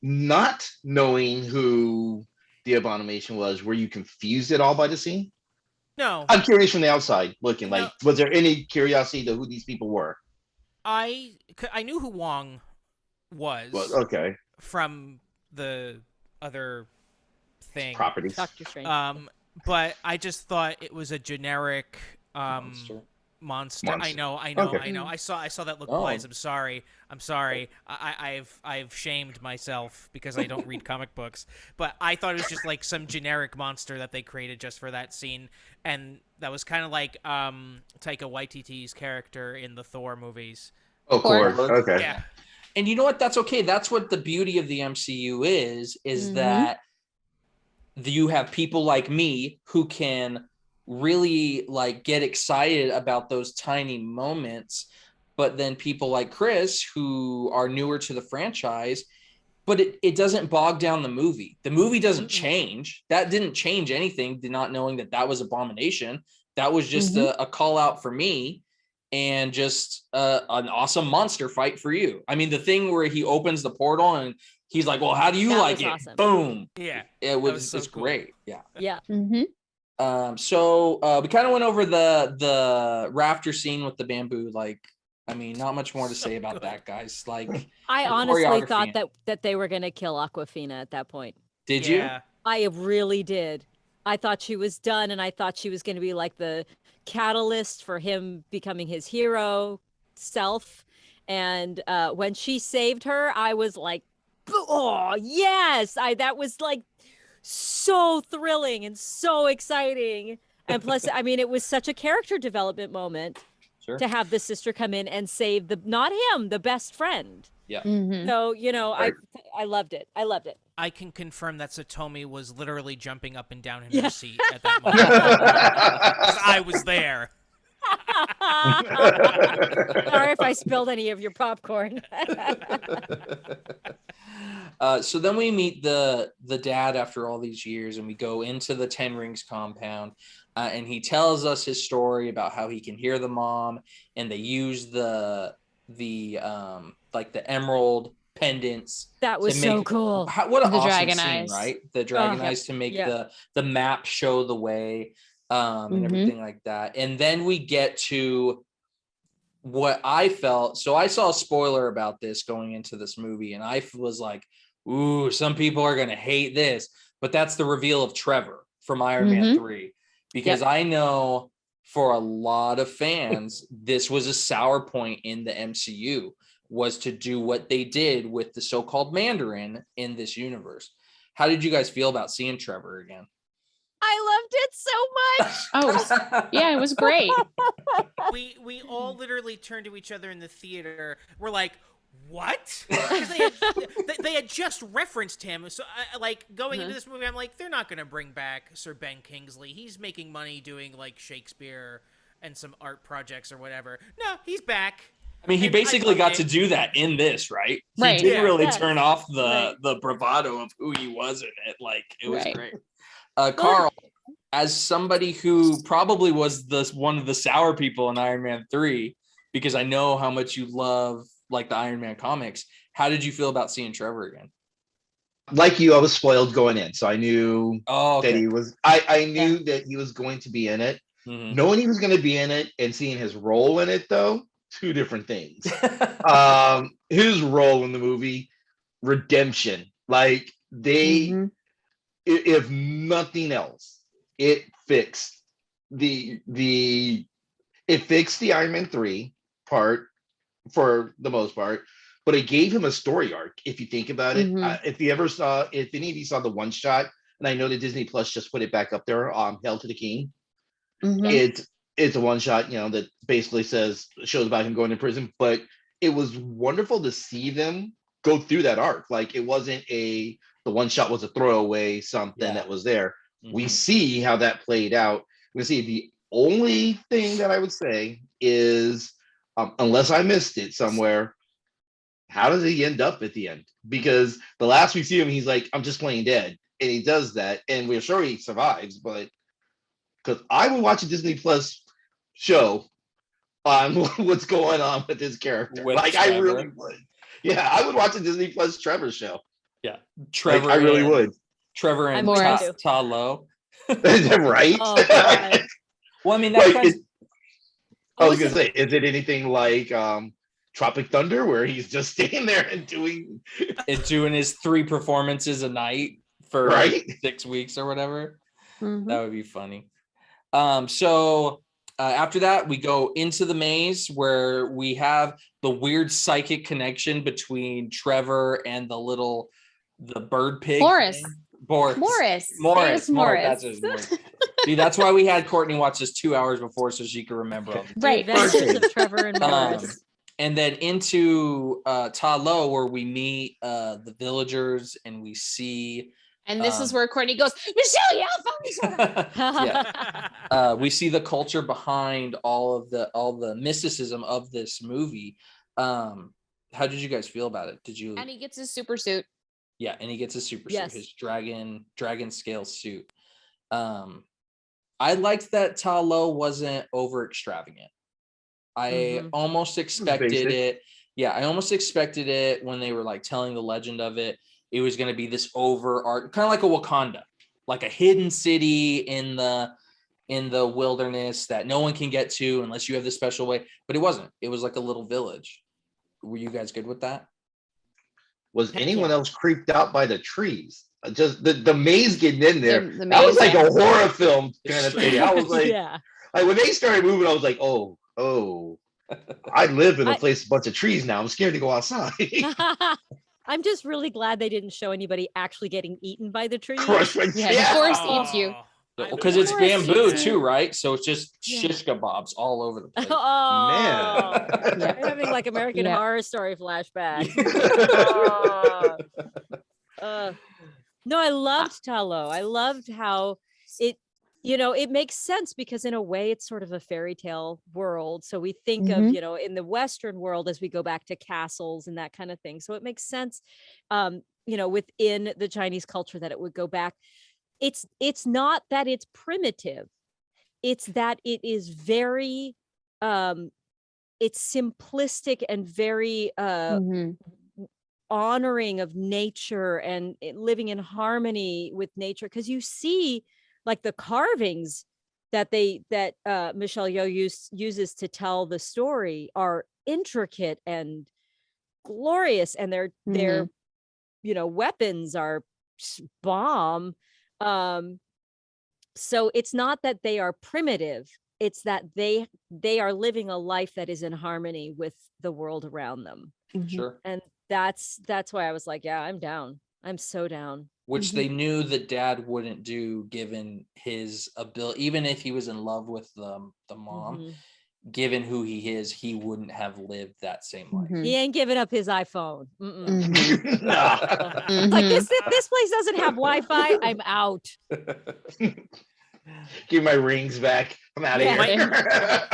Not knowing who the Abomination was, were you confused at all by the scene? No. I'm curious from the outside looking. Like, was there any curiosity to who these people were? I knew who Wong was. Well, okay. From the other thing. Properties. Doctor Strange. But I just thought it was a generic monster. I know. Okay. I saw that look twice. I'm sorry. I've shamed myself because I don't read comic books. But I thought it was just like some generic monster that they created just for that scene, and that was kind of like Taika Waititi's character in the Thor movies. Of course. Okay. Yeah. And you know what? That's okay. That's what the beauty of the MCU is that you have people like me who can really like get excited about those tiny moments, but then people like Chris who are newer to the franchise, but it doesn't bog down the movie. The movie doesn't change. That didn't change anything, not knowing that was Abomination. That was just a call out for me and just an awesome monster fight for you. I mean, the thing where he opens the portal and he's like, well, how do you like it? Awesome. Boom. Yeah. It's cool. great. Yeah. Yeah. So we kind of went over the rafter scene with the bamboo. Like, I mean, not much more to say about that, guys. Like, I honestly thought that they were going to kill Aquafina at that point. Did you? I really did. I thought she was done, and I thought she was going to be like the catalyst for him becoming his hero self. And when she saved her, I was like, oh yes, I that was like so thrilling and so exciting. And plus, I mean, it was such a character development moment Sure. to have the sister come in and save the not him, the best friend. Yeah. So, you know, Right. I loved it. I loved it. I can confirm that Satomi was literally jumping up and down in Yeah. her seat at that moment. 'Cause I was there. Sorry if I spilled any of your popcorn. So then we meet the dad after all these years, and we go into the Ten Rings compound, and he tells us his story about how he can hear the mom, and they use the like the emerald pendants. That was to so make, cool. what an The awesome dragon scene, eyes. right? The dragon yeah. eyes to make Yeah. the map show the way, and everything like that. And then we get to what I felt. So I saw a spoiler about this going into this movie, and I was like, ooh, some people are going to hate this. But that's the reveal of Trevor from Iron Man 3. Because I know for a lot of fans, this was a sour point in the MCU, was to do what they did with the so-called Mandarin in this universe. How did you guys feel about seeing Trevor again? I loved it so much. Oh, yeah, it was great. We all literally turned to each other in the theater. We're like, what? They had just referenced him. So, like, going into this movie, I'm like, they're not going to bring back Sir Ben Kingsley. He's making money doing, like, Shakespeare and some art projects or whatever. No, he's back. I mean, he And basically got it. to do that in this, right? Right. He didn't really Yes. turn off the Right. bravado of who he was in it. Like, it was Right. great. Carl, as somebody who probably was one of the sour people in Iron Man 3, because I know how much you love like the Iron Man comics, how did you feel about seeing Trevor again? Like you, I was spoiled going in, so I knew Oh, that he was. I knew that he was going to be in it. Knowing he was going to be in it and seeing his role in it, though, two different things. His role in the movie, redemption. Like they, if nothing else, it fixed the Iron Man 3 part for the most part, but it gave him a story arc. If you think about it, if any of you saw the one shot, and I know that Disney Plus just put it back up there, Hail to the King. It's a one shot, that basically shows about him going to prison, but it was wonderful to see them go through that arc. Like it wasn't the one shot was a throwaway something that was there. We see how that played out. We see the only thing that I would say is, unless I missed it somewhere, how does he end up at the end? Because the last we see him, he's like, I'm just playing dead. And he does that. And we're sure he survives, but because I would watch a Disney Plus show on what's going on with his character. With like Trevor. I really would. Yeah, I would watch a Disney Plus Trevor show. Yeah. Trevor. I really would. Trevor and Morris. Ta Lo. Right? Oh, God. Well, I mean, Like, that's I was gonna say, is it anything like Tropic Thunder, where he's just staying there and doing his 3 performances a night for Right? 6 weeks or whatever? That would be funny. So after that, we go into the maze where we have the weird psychic connection between Trevor and the bird pig. Morris. Morris. That's his name. See, that's why we had Courtney watch this 2 hours before so she could remember all the Right. The Adventures of Trevor and Morris. and then into Ta Lo, where we meet the villagers and we see. And this is where Courtney goes, Michelle, yeah, we see the culture behind all the mysticism of this movie. How did you guys feel about it? Did you? And he gets his super suit. Yeah, and he gets a super Yes. suit, his dragon scale suit. I liked that Ta Lo wasn't over extravagant. I almost expected Basic. it. Yeah, I almost expected it when they were like telling the legend of it. It was going to be this over art, kind of like a Wakanda, like a hidden city in the wilderness that no one can get to unless you have the special way. But it wasn't. It was like a little village. Were you guys good with that? Was anyone else creeped out by the trees? just the maze getting in there. The That was maze, like a horror film kind of thing. I was like, yeah. like when they started moving, I was like, oh, I live in a place with a bunch of trees now. I'm scared to go outside. I'm just really glad they didn't show anybody actually getting eaten by the trees. Crushed by Yeah, the forest eats you. Because it's bamboo too, right? So it's just shish kebabs all over the place. Oh Man. yeah. I'm having like American Horror Story flashback. No, I loved Talo. I loved how it, it makes sense because in a way it's sort of a fairy tale world. So we think of, in the Western world as we go back to castles and that kind of thing. So it makes sense, within the Chinese culture that it would go back. It's not that it's primitive. It's that it is very, it's simplistic and very honoring of nature and living in harmony with nature. Because you see, like the carvings that Michelle Yeoh uses to tell the story are intricate and glorious, and their weapons are bomb. So it's not that they are primitive, it's that they are living a life that is in harmony with the world around them. Sure. And that's why I was like, yeah, I'm down. I'm so down. Which they knew that Dad wouldn't do, given his ability. Even if he was in love with the mom, given who he is, he wouldn't have lived that same life. He ain't giving up his iPhone. No. Like this place doesn't have Wi-Fi. I'm out. Give my rings back. I'm out of here.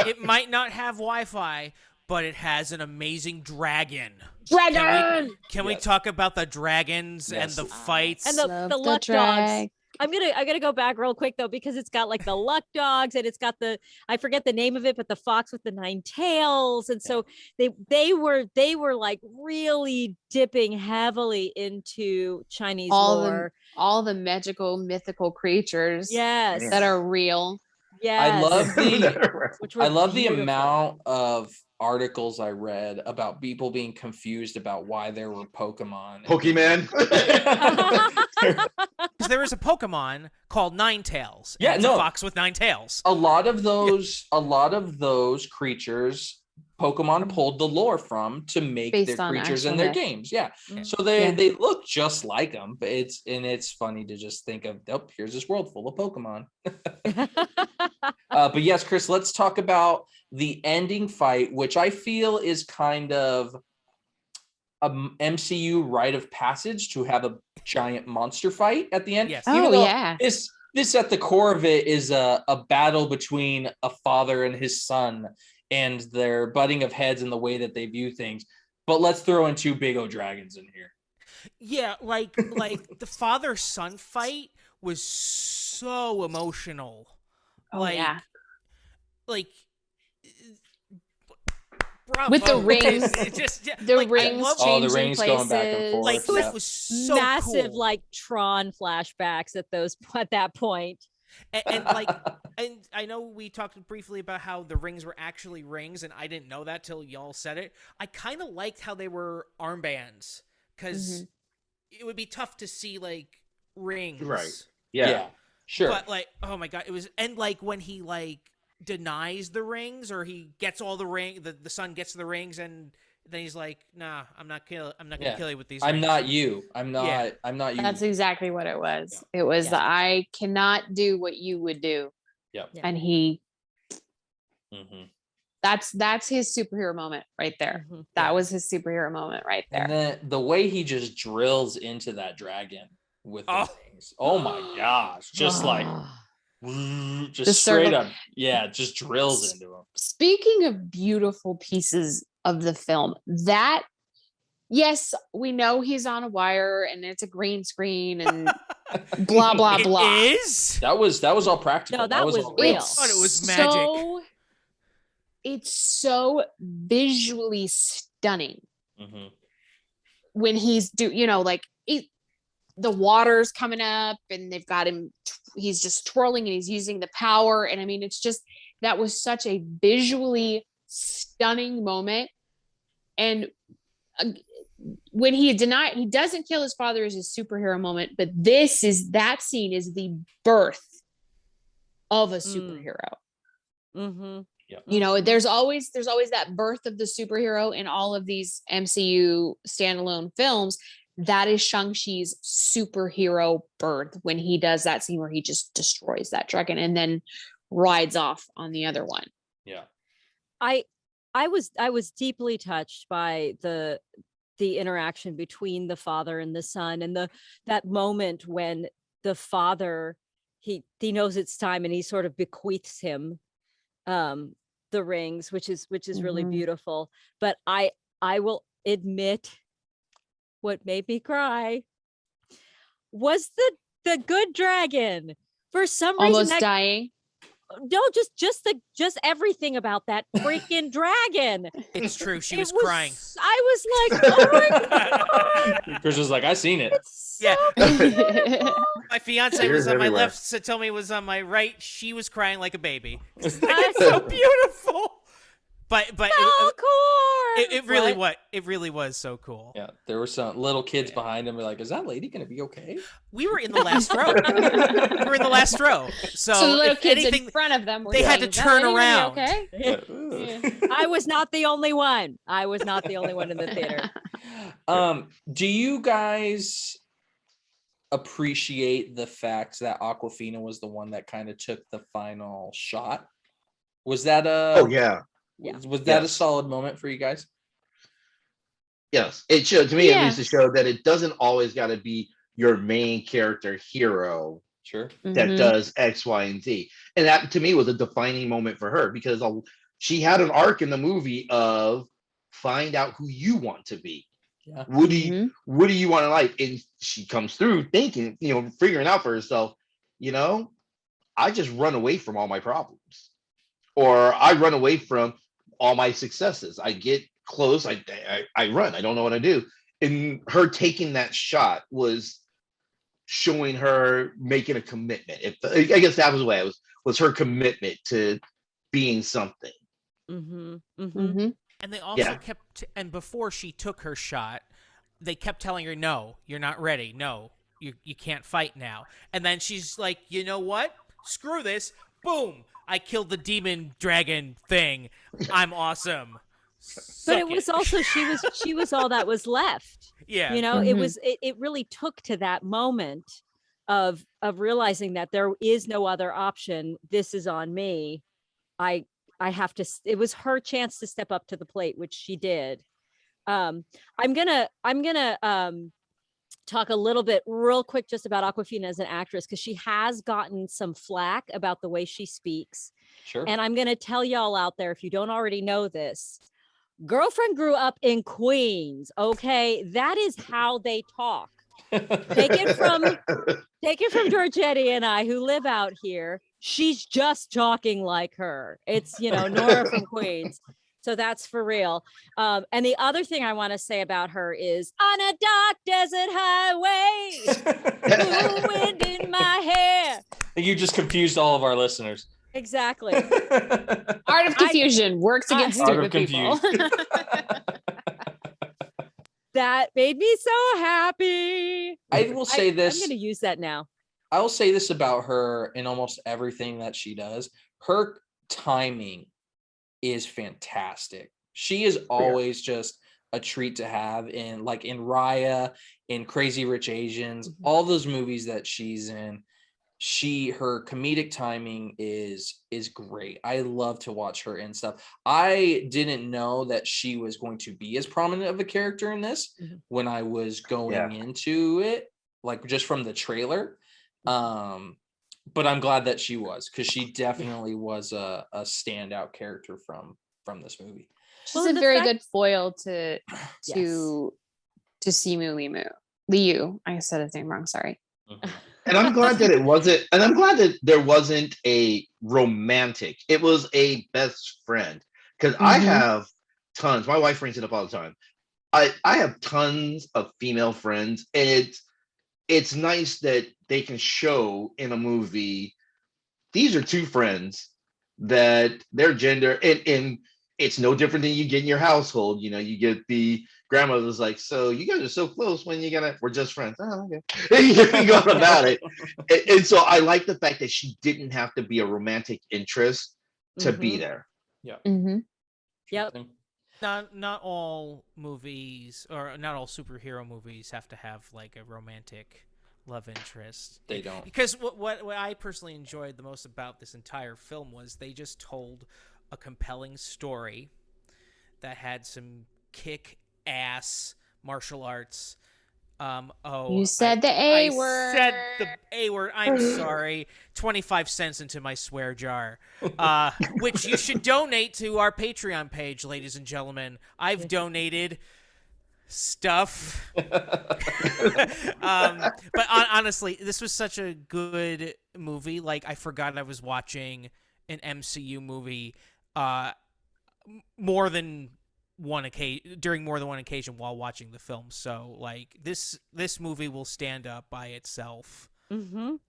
It might not have Wi-Fi, but it has an amazing dragon. Can we talk about the dragons and the fights and the luck dogs? I'm gonna go back real quick though, because it's got like the luck dogs and it's got I forget the name of it, but the fox with the 9 tails. And so they were like really dipping heavily into Chinese lore. All the magical mythical creatures yes that are real. Yes. I love the amount of articles I read about people being confused about why there were Pokemon. Because there is a Pokemon called Ninetales. Yeah, a fox with 9 tails. A lot of those creatures, Pokemon pulled the lore from to make their creatures in their games. Yeah. So they look just like them, but it's funny to just think of, here's this world full of Pokemon. But yes, Chris, let's talk about the ending fight, which I feel is kind of a MCU rite of passage to have a giant monster fight at the end. Yes. This at the core of it is a battle between a father and his son, and their butting of heads and the way that they view things. But let's throw in 2 big old dragons in here. Yeah, like the father-son fight was so emotional. Bravo. With the rings, rings changing places. Going back and forth. Like that was so massive, cool. like Tron flashbacks at that point. And I know we talked briefly about how the rings were actually rings, and I didn't know that till y'all said it. I kind of liked how they were armbands, because it would be tough to see like rings, right? Yeah, sure. But like, oh my god, it was, and like when he like denies the rings, or he gets all the the son gets the rings, and then he's like, nah, I'm not gonna kill you with these. I'm not you. I'm not you. That's exactly what it was. It was I cannot do what you would do. Yep. And he that's his superhero moment right there. That was his superhero moment right there. And then the way he just drills into that dragon with the rings. Oh my gosh. Just like just straight up. Yeah, just drills into him. Speaking of beautiful pieces of the film, that yes, we know he's on a wire and it's a green screen and blah blah blah. It is? That was all practical. No, that was all real. I thought it was magic. It's so visually stunning when he's the water's coming up and they've got him, he's just twirling and he's using the power. And I mean, it's just, that was such a visually stunning moment. And when he doesn't kill his father is his superhero moment, but that scene is the birth of a superhero. Mm-hmm. Yeah. You know, there's always that birth of the superhero in all of these MCU standalone films. That is Shang-Chi's superhero birth when he does that scene where he just destroys that dragon and then rides off on the other one. Yeah. I was deeply touched by the interaction between the father and the son, and that moment when the father he knows it's time and he sort of bequeaths him the rings, which is really beautiful. But I will admit, what made me cry was the good dragon. For some reason, Almost dying. No, just everything about that freaking dragon. It's true. She was crying. I was like, oh my god. Chris was like, I seen it. It's so My fiance Tears was on my everywhere. left, Satomi was on my right. She was crying like a baby. It's so beautiful. But so cool. it really was so cool. Yeah, there were some little kids behind him. Were like, is that lady gonna be okay? We were in the last row. We were in the last row. So the little if kids anything, in front of them were they had saying, to "Is that turn lady gonna around." be okay? But, I was not the only one. I was not the only one in the theater. Do you guys appreciate the fact that Aquafina was the one that kind of took the final shot? Was that Oh yeah. was that a Yes. solid moment for you guys? Yes. It showed to me at least to Yes. show that it doesn't always got to be your main character hero Sure. that Mhm. does X, Y, and Z. And that to me was a defining moment for her because she had an arc in the movie of find out who you want to be. Yeah. What do you want in life? And she comes through thinking, figuring out for herself, I just run away from all my problems. Or I run away from all my successes. I get close, I run. I don't know what to do. And her taking that shot was showing her making a commitment. I guess that was the way it was her commitment to being something. Mm-hmm. Mhm. And they also Yeah. and before she took her shot, they kept telling her, no, you're not ready. No, you can't fight now. And then she's like, you know what? Screw this. Boom. I killed the demon dragon thing. I'm awesome. But it was also she was all that was left. Yeah. It really took to that moment of realizing that there is no other option. This is on me. I have to. It was her chance to step up to the plate, which she did. I'm gonna talk a little bit real quick just about Aquafina as an actress, because she has gotten some flack about the way she speaks. Sure. And I'm gonna tell y'all out there, if you don't already know this, girlfriend grew up in Queens. Okay, that is how they talk. Take it from Georgetti and I, who live out here. She's just talking like her. It's Nora from Queens. So that's for real. And the other thing I want to say about her is, on a dark desert highway, blue wind in my hair. You just confused all of our listeners. Exactly. Art of confusion works against Art of stupid people. That made me so happy. I will say this. I'm going to use that now. I will say this about her in almost everything that she does. Her timing is fantastic. She is always just a treat to have in Raya, in Crazy Rich Asians, all those movies that she's in. Her comedic timing is great. I love to watch her and stuff. I didn't know that she was going to be as prominent of a character in this when I was going into it, just from the trailer. But I'm glad that she was, because she definitely was a standout character from this movie. She's a very good foil to Simu Liu. I said his name wrong. Sorry. And I'm glad that it wasn't, and I'm glad that there wasn't a romantic. It was a best friend, because I have tons. My wife brings it up all the time. I have tons of female friends, and it's nice that they can show in a movie, these are two friends that their gender, and it's no different than you get in your household. You know, you get the grandmother's like, so you guys are so close, when you gonna, we're just friends. Oh, okay. You go about it. And so I like the fact that she didn't have to be a romantic interest to be there. Yeah. Yep. Not all movies, or not all superhero movies, have to have like a romantic love interest. They don't. Because what I personally enjoyed the most about this entire film was they just told a compelling story that had some kick-ass martial arts. You said the A word. I said the A word. I'm sorry. 25 cents into my swear jar, which you should donate to our Patreon page, ladies and gentlemen. I've donated stuff. But honestly, this was such a good movie. Like, I forgot I was watching an MCU movie during more than one occasion while watching the film. So like this movie will stand up by itself. And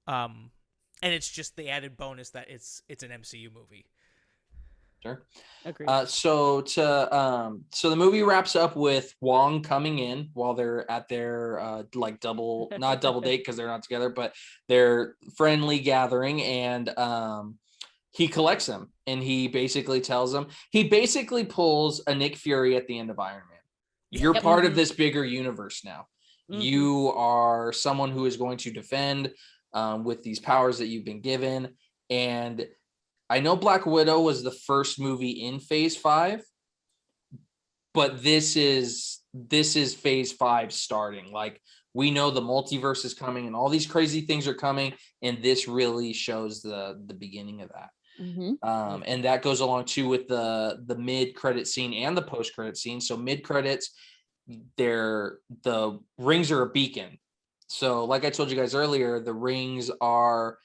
it's just the added bonus that it's an MCU movie. Sure. Agreed. So the movie wraps up with Wong coming in while they're at their like not double date because they're not together, but their friendly gathering, and he collects them, and he basically pulls a Nick Fury at the end of Iron Man. You're part of this bigger universe now. You are someone who is going to defend with these powers that you've been given. And I know Black Widow was the first movie in Phase 5, but this is Phase 5 starting. Like, we know the multiverse is coming and all these crazy things are coming, and this really shows the beginning of that. And that goes along too with the mid-credit scene and the post-credit scene. So mid-credits, the rings are a beacon. So like I told you guys earlier, the rings are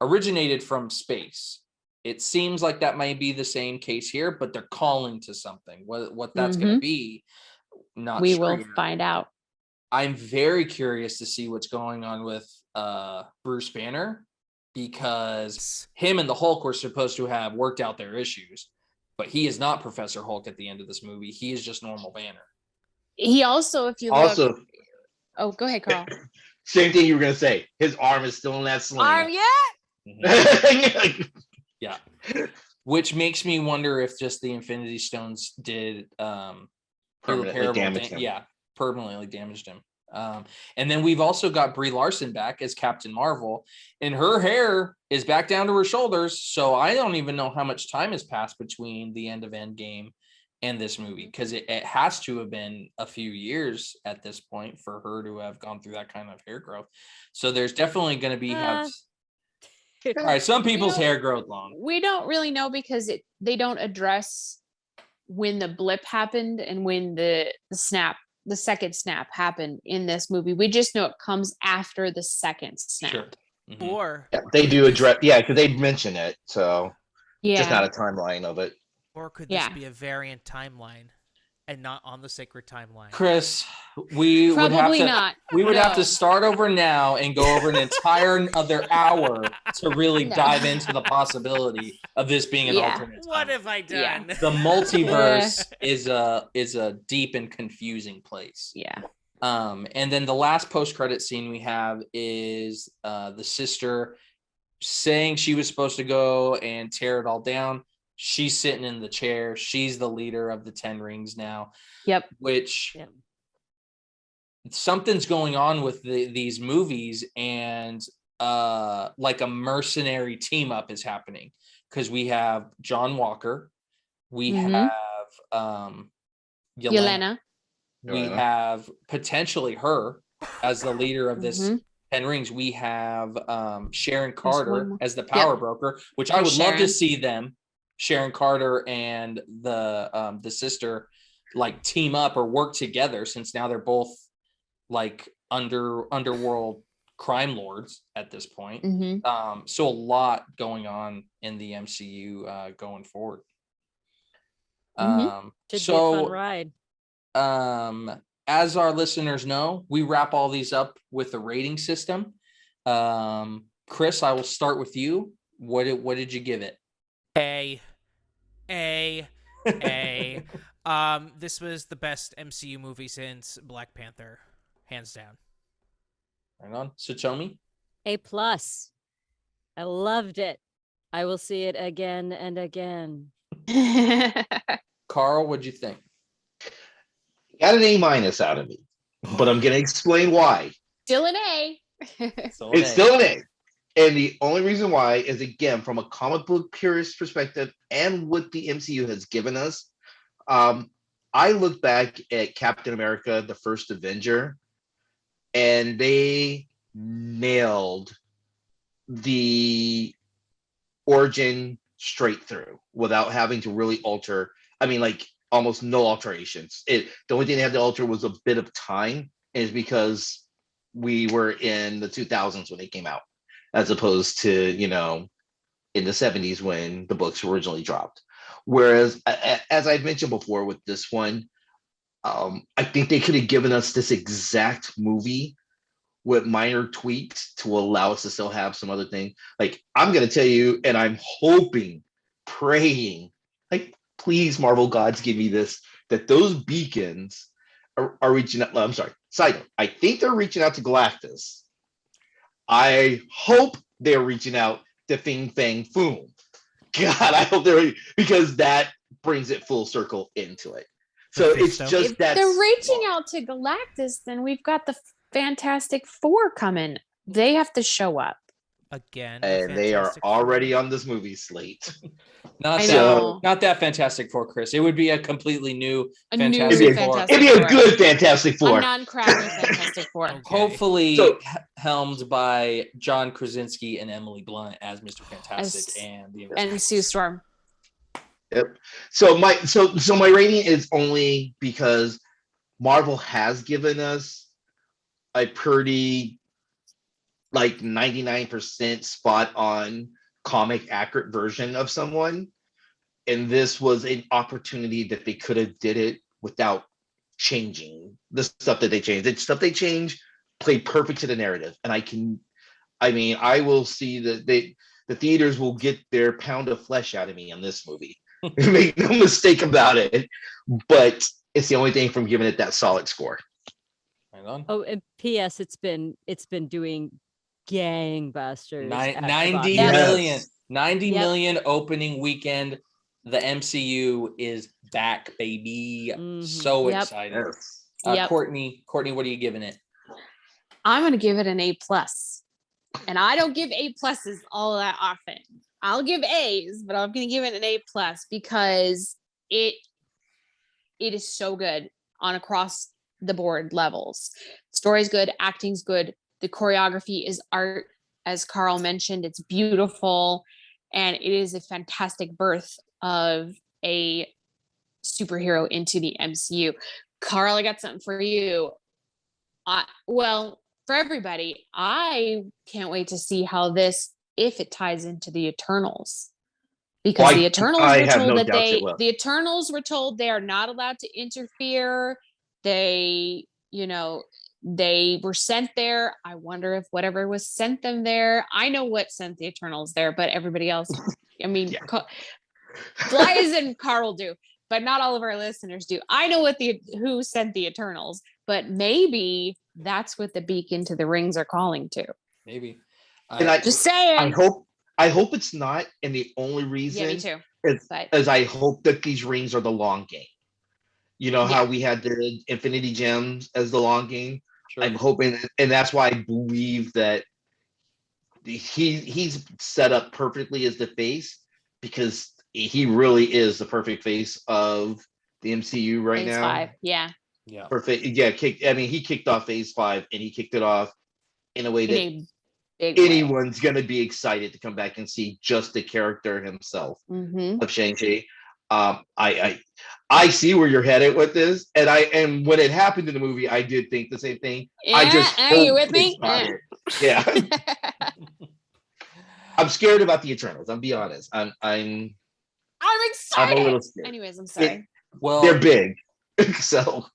originated from space. It seems like that might be the same case here, but they're calling to something. What that's going to be, we will find out. I'm very curious to see what's going on with Bruce Banner, because him and the Hulk were supposed to have worked out their issues, but he is not Professor Hulk at the end of this movie. He is just normal Banner. He also, if you look... Oh, go ahead, Carl. Same thing you were going to say. His arm is still in that sling. Arm, Yeah. Which makes me wonder if just the Infinity Stones did permanently damage him. Yeah, permanently damaged him. And then we've also got Brie Larson back as Captain Marvel, and her hair is back down to her shoulders. So I don't even know how much time has passed between the end of Endgame and this movie, because it has to have been a few years at this point for her to have gone through that kind of hair growth. So there's definitely going to be all right, some people's hair grows long. We don't really know, because they don't address when the blip happened and when the second snap happened in this movie. We just know it comes after the second snap. Sure. Or they do address, because they mention it, so just not Yeah. a timeline of it. Or could this be a variant timeline and not on the sacred timeline? Chris, we would have to start over now and go over an entire other hour to really dive into the possibility of this being an alternate time. What have I done? The multiverse is a deep and confusing place. Yeah. And then the last post-credit scene we have is the sister saying she was supposed to go and tear it all down. She's sitting in the chair. She's the leader of the 10 Rings now. Yep. Which something's going on with these movies, and like a mercenary team up is happening, because we have John Walker, we have Yelena. We have potentially her as the leader of this 10 Rings. We have Sharon Carter as the power broker, which I would love to see them, Sharon Carter and the sister, like team up or work together, since now they're both like underworld crime lords at this point. So a lot going on in the MCU going forward. Should be a fun ride. As our listeners know, we wrap all these up with a rating system. Chris, I will start with you. What did you give it? A. A. This was the best MCU movie since Black Panther, hands down. Hang on. Sutomi? A+. I loved it. I will see it again and again. Carl, what'd you think? Got an A- out of me, but I'm going to explain why. Still an A. It's still an A. And the only reason why is, again, from a comic book purist perspective and what the MCU has given us. I look back at Captain America, the first Avenger, and they nailed the origin straight through without having to really alter. I mean, like almost no alterations. The only thing they had to alter was a bit of time, is because we were in the 2000s when they came out, as opposed to, in the 70s when the books originally dropped. Whereas, as I've mentioned before with this one, I think they could have given us this exact movie with minor tweaks to allow us to still have some other thing. Like, I'm going to tell you, and I'm hoping, praying, like, please, Marvel gods, give me this, that those beacons are reaching out. I'm sorry, side note, I think they're reaching out to Galactus. I hope they're reaching out to Fing Fang Foom. God, I hope they're, because that brings it full circle into it. So it's just if that they're reaching out to Galactus, then we've got the Fantastic Four coming. They have to show up again, and they are already on this movie slate. Not that Fantastic Four, Chris. It would be a completely new Fantastic Four. It'd be a good Fantastic Four. A non-crappy Fantastic Four. Okay. Hopefully helmed by John Krasinski and Emily Blunt as Mr. Fantastic and Sue Storm. Yep. So my rating is only because Marvel has given us a pretty, like, 99% spot on comic accurate version of someone, and this was an opportunity that they could have did it without changing the stuff that they changed. The stuff they changed played perfect to the narrative, and I will see that the theaters will get their pound of flesh out of me in this movie. Make no mistake about it. But it's the only thing from giving it that solid score. Right on. Oh, and P.S. It's been doing gangbusters. 90 million opening weekend. The MCU is back, baby. Mhm. So excited. Courtney, what are you giving it? I'm going to give it an A+. And I don't give A+ all that often. I'll give A's, but I'm going to give it an A+ because it is so good on across the board levels. Story's good, acting's good, the choreography is art, as Carl mentioned. It's beautiful, and it is a fantastic birth of a superhero into the MCU. Carl, I got something for you. For everybody, I can't wait to see how if it ties into the Eternals, because the Eternals the Eternals were told they are not allowed to interfere. They were sent there. I wonder if whatever was sent them there. I know what sent the Eternals there, but everybody else, Blythe and Carl do, but not all of our listeners do. I know who sent the Eternals, but maybe that's what the beacon to the rings are calling to. Maybe. Just saying. I hope it's not, and the only reason me too. is I hope that these rings are the long game. How we had the Infinity Gems as the long game. Sure. I'm hoping, and that's why I believe that he's set up perfectly as the face, because he really is the perfect face of the MCU right Phase now. 5, yeah. Perfect. Yeah, he kicked off Phase 5, and he kicked it off in a way that anyone's going to be excited to come back and see just the character himself of Shang-Chi. I see where you're headed with this, and when it happened in the movie, I did think the same thing. Are you with me? Yeah. I'm scared about the Eternals. I'll be honest. I'm excited. I'm a little scared. Anyways, I'm sorry. They're big. So,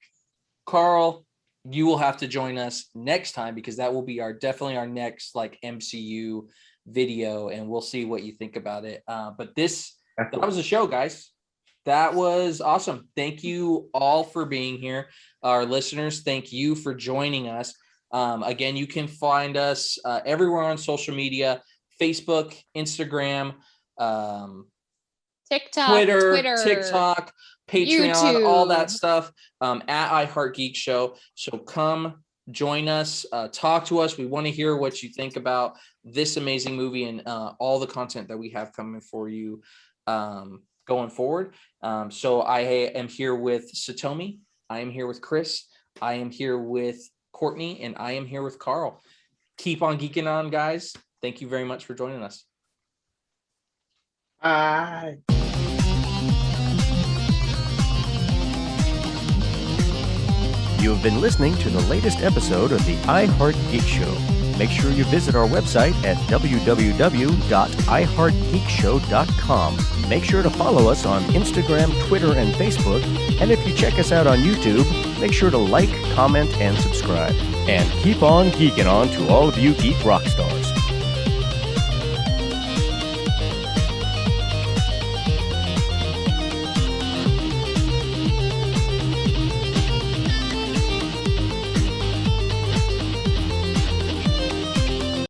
Carl, you will have to join us next time, because that will be definitely our next MCU video, and we'll see what you think about it. But that was a show, guys. That was awesome. Thank you all for being here. Our listeners, thank you for joining us. Again, you can find us everywhere on social media, Facebook, Instagram, TikTok, Twitter, TikTok, Patreon, YouTube. all that stuff at I Heart Geek Show. So come join us, talk to us. We want to hear what you think about this amazing movie and all the content that we have coming for you going forward. So I am here with Satomi. I am here with Chris. I am here with Courtney, and I am here with Carl. Keep on geeking on, guys. Thank you very much for joining us. Bye. You have been listening to the latest episode of the I Heart Geek Show. Make sure you visit our website at www.iheartgeekshow.com. Make sure to follow us on Instagram, Twitter, and Facebook. And if you check us out on YouTube, make sure to like, comment, and subscribe. And keep on geeking on to all of you geek rock stars.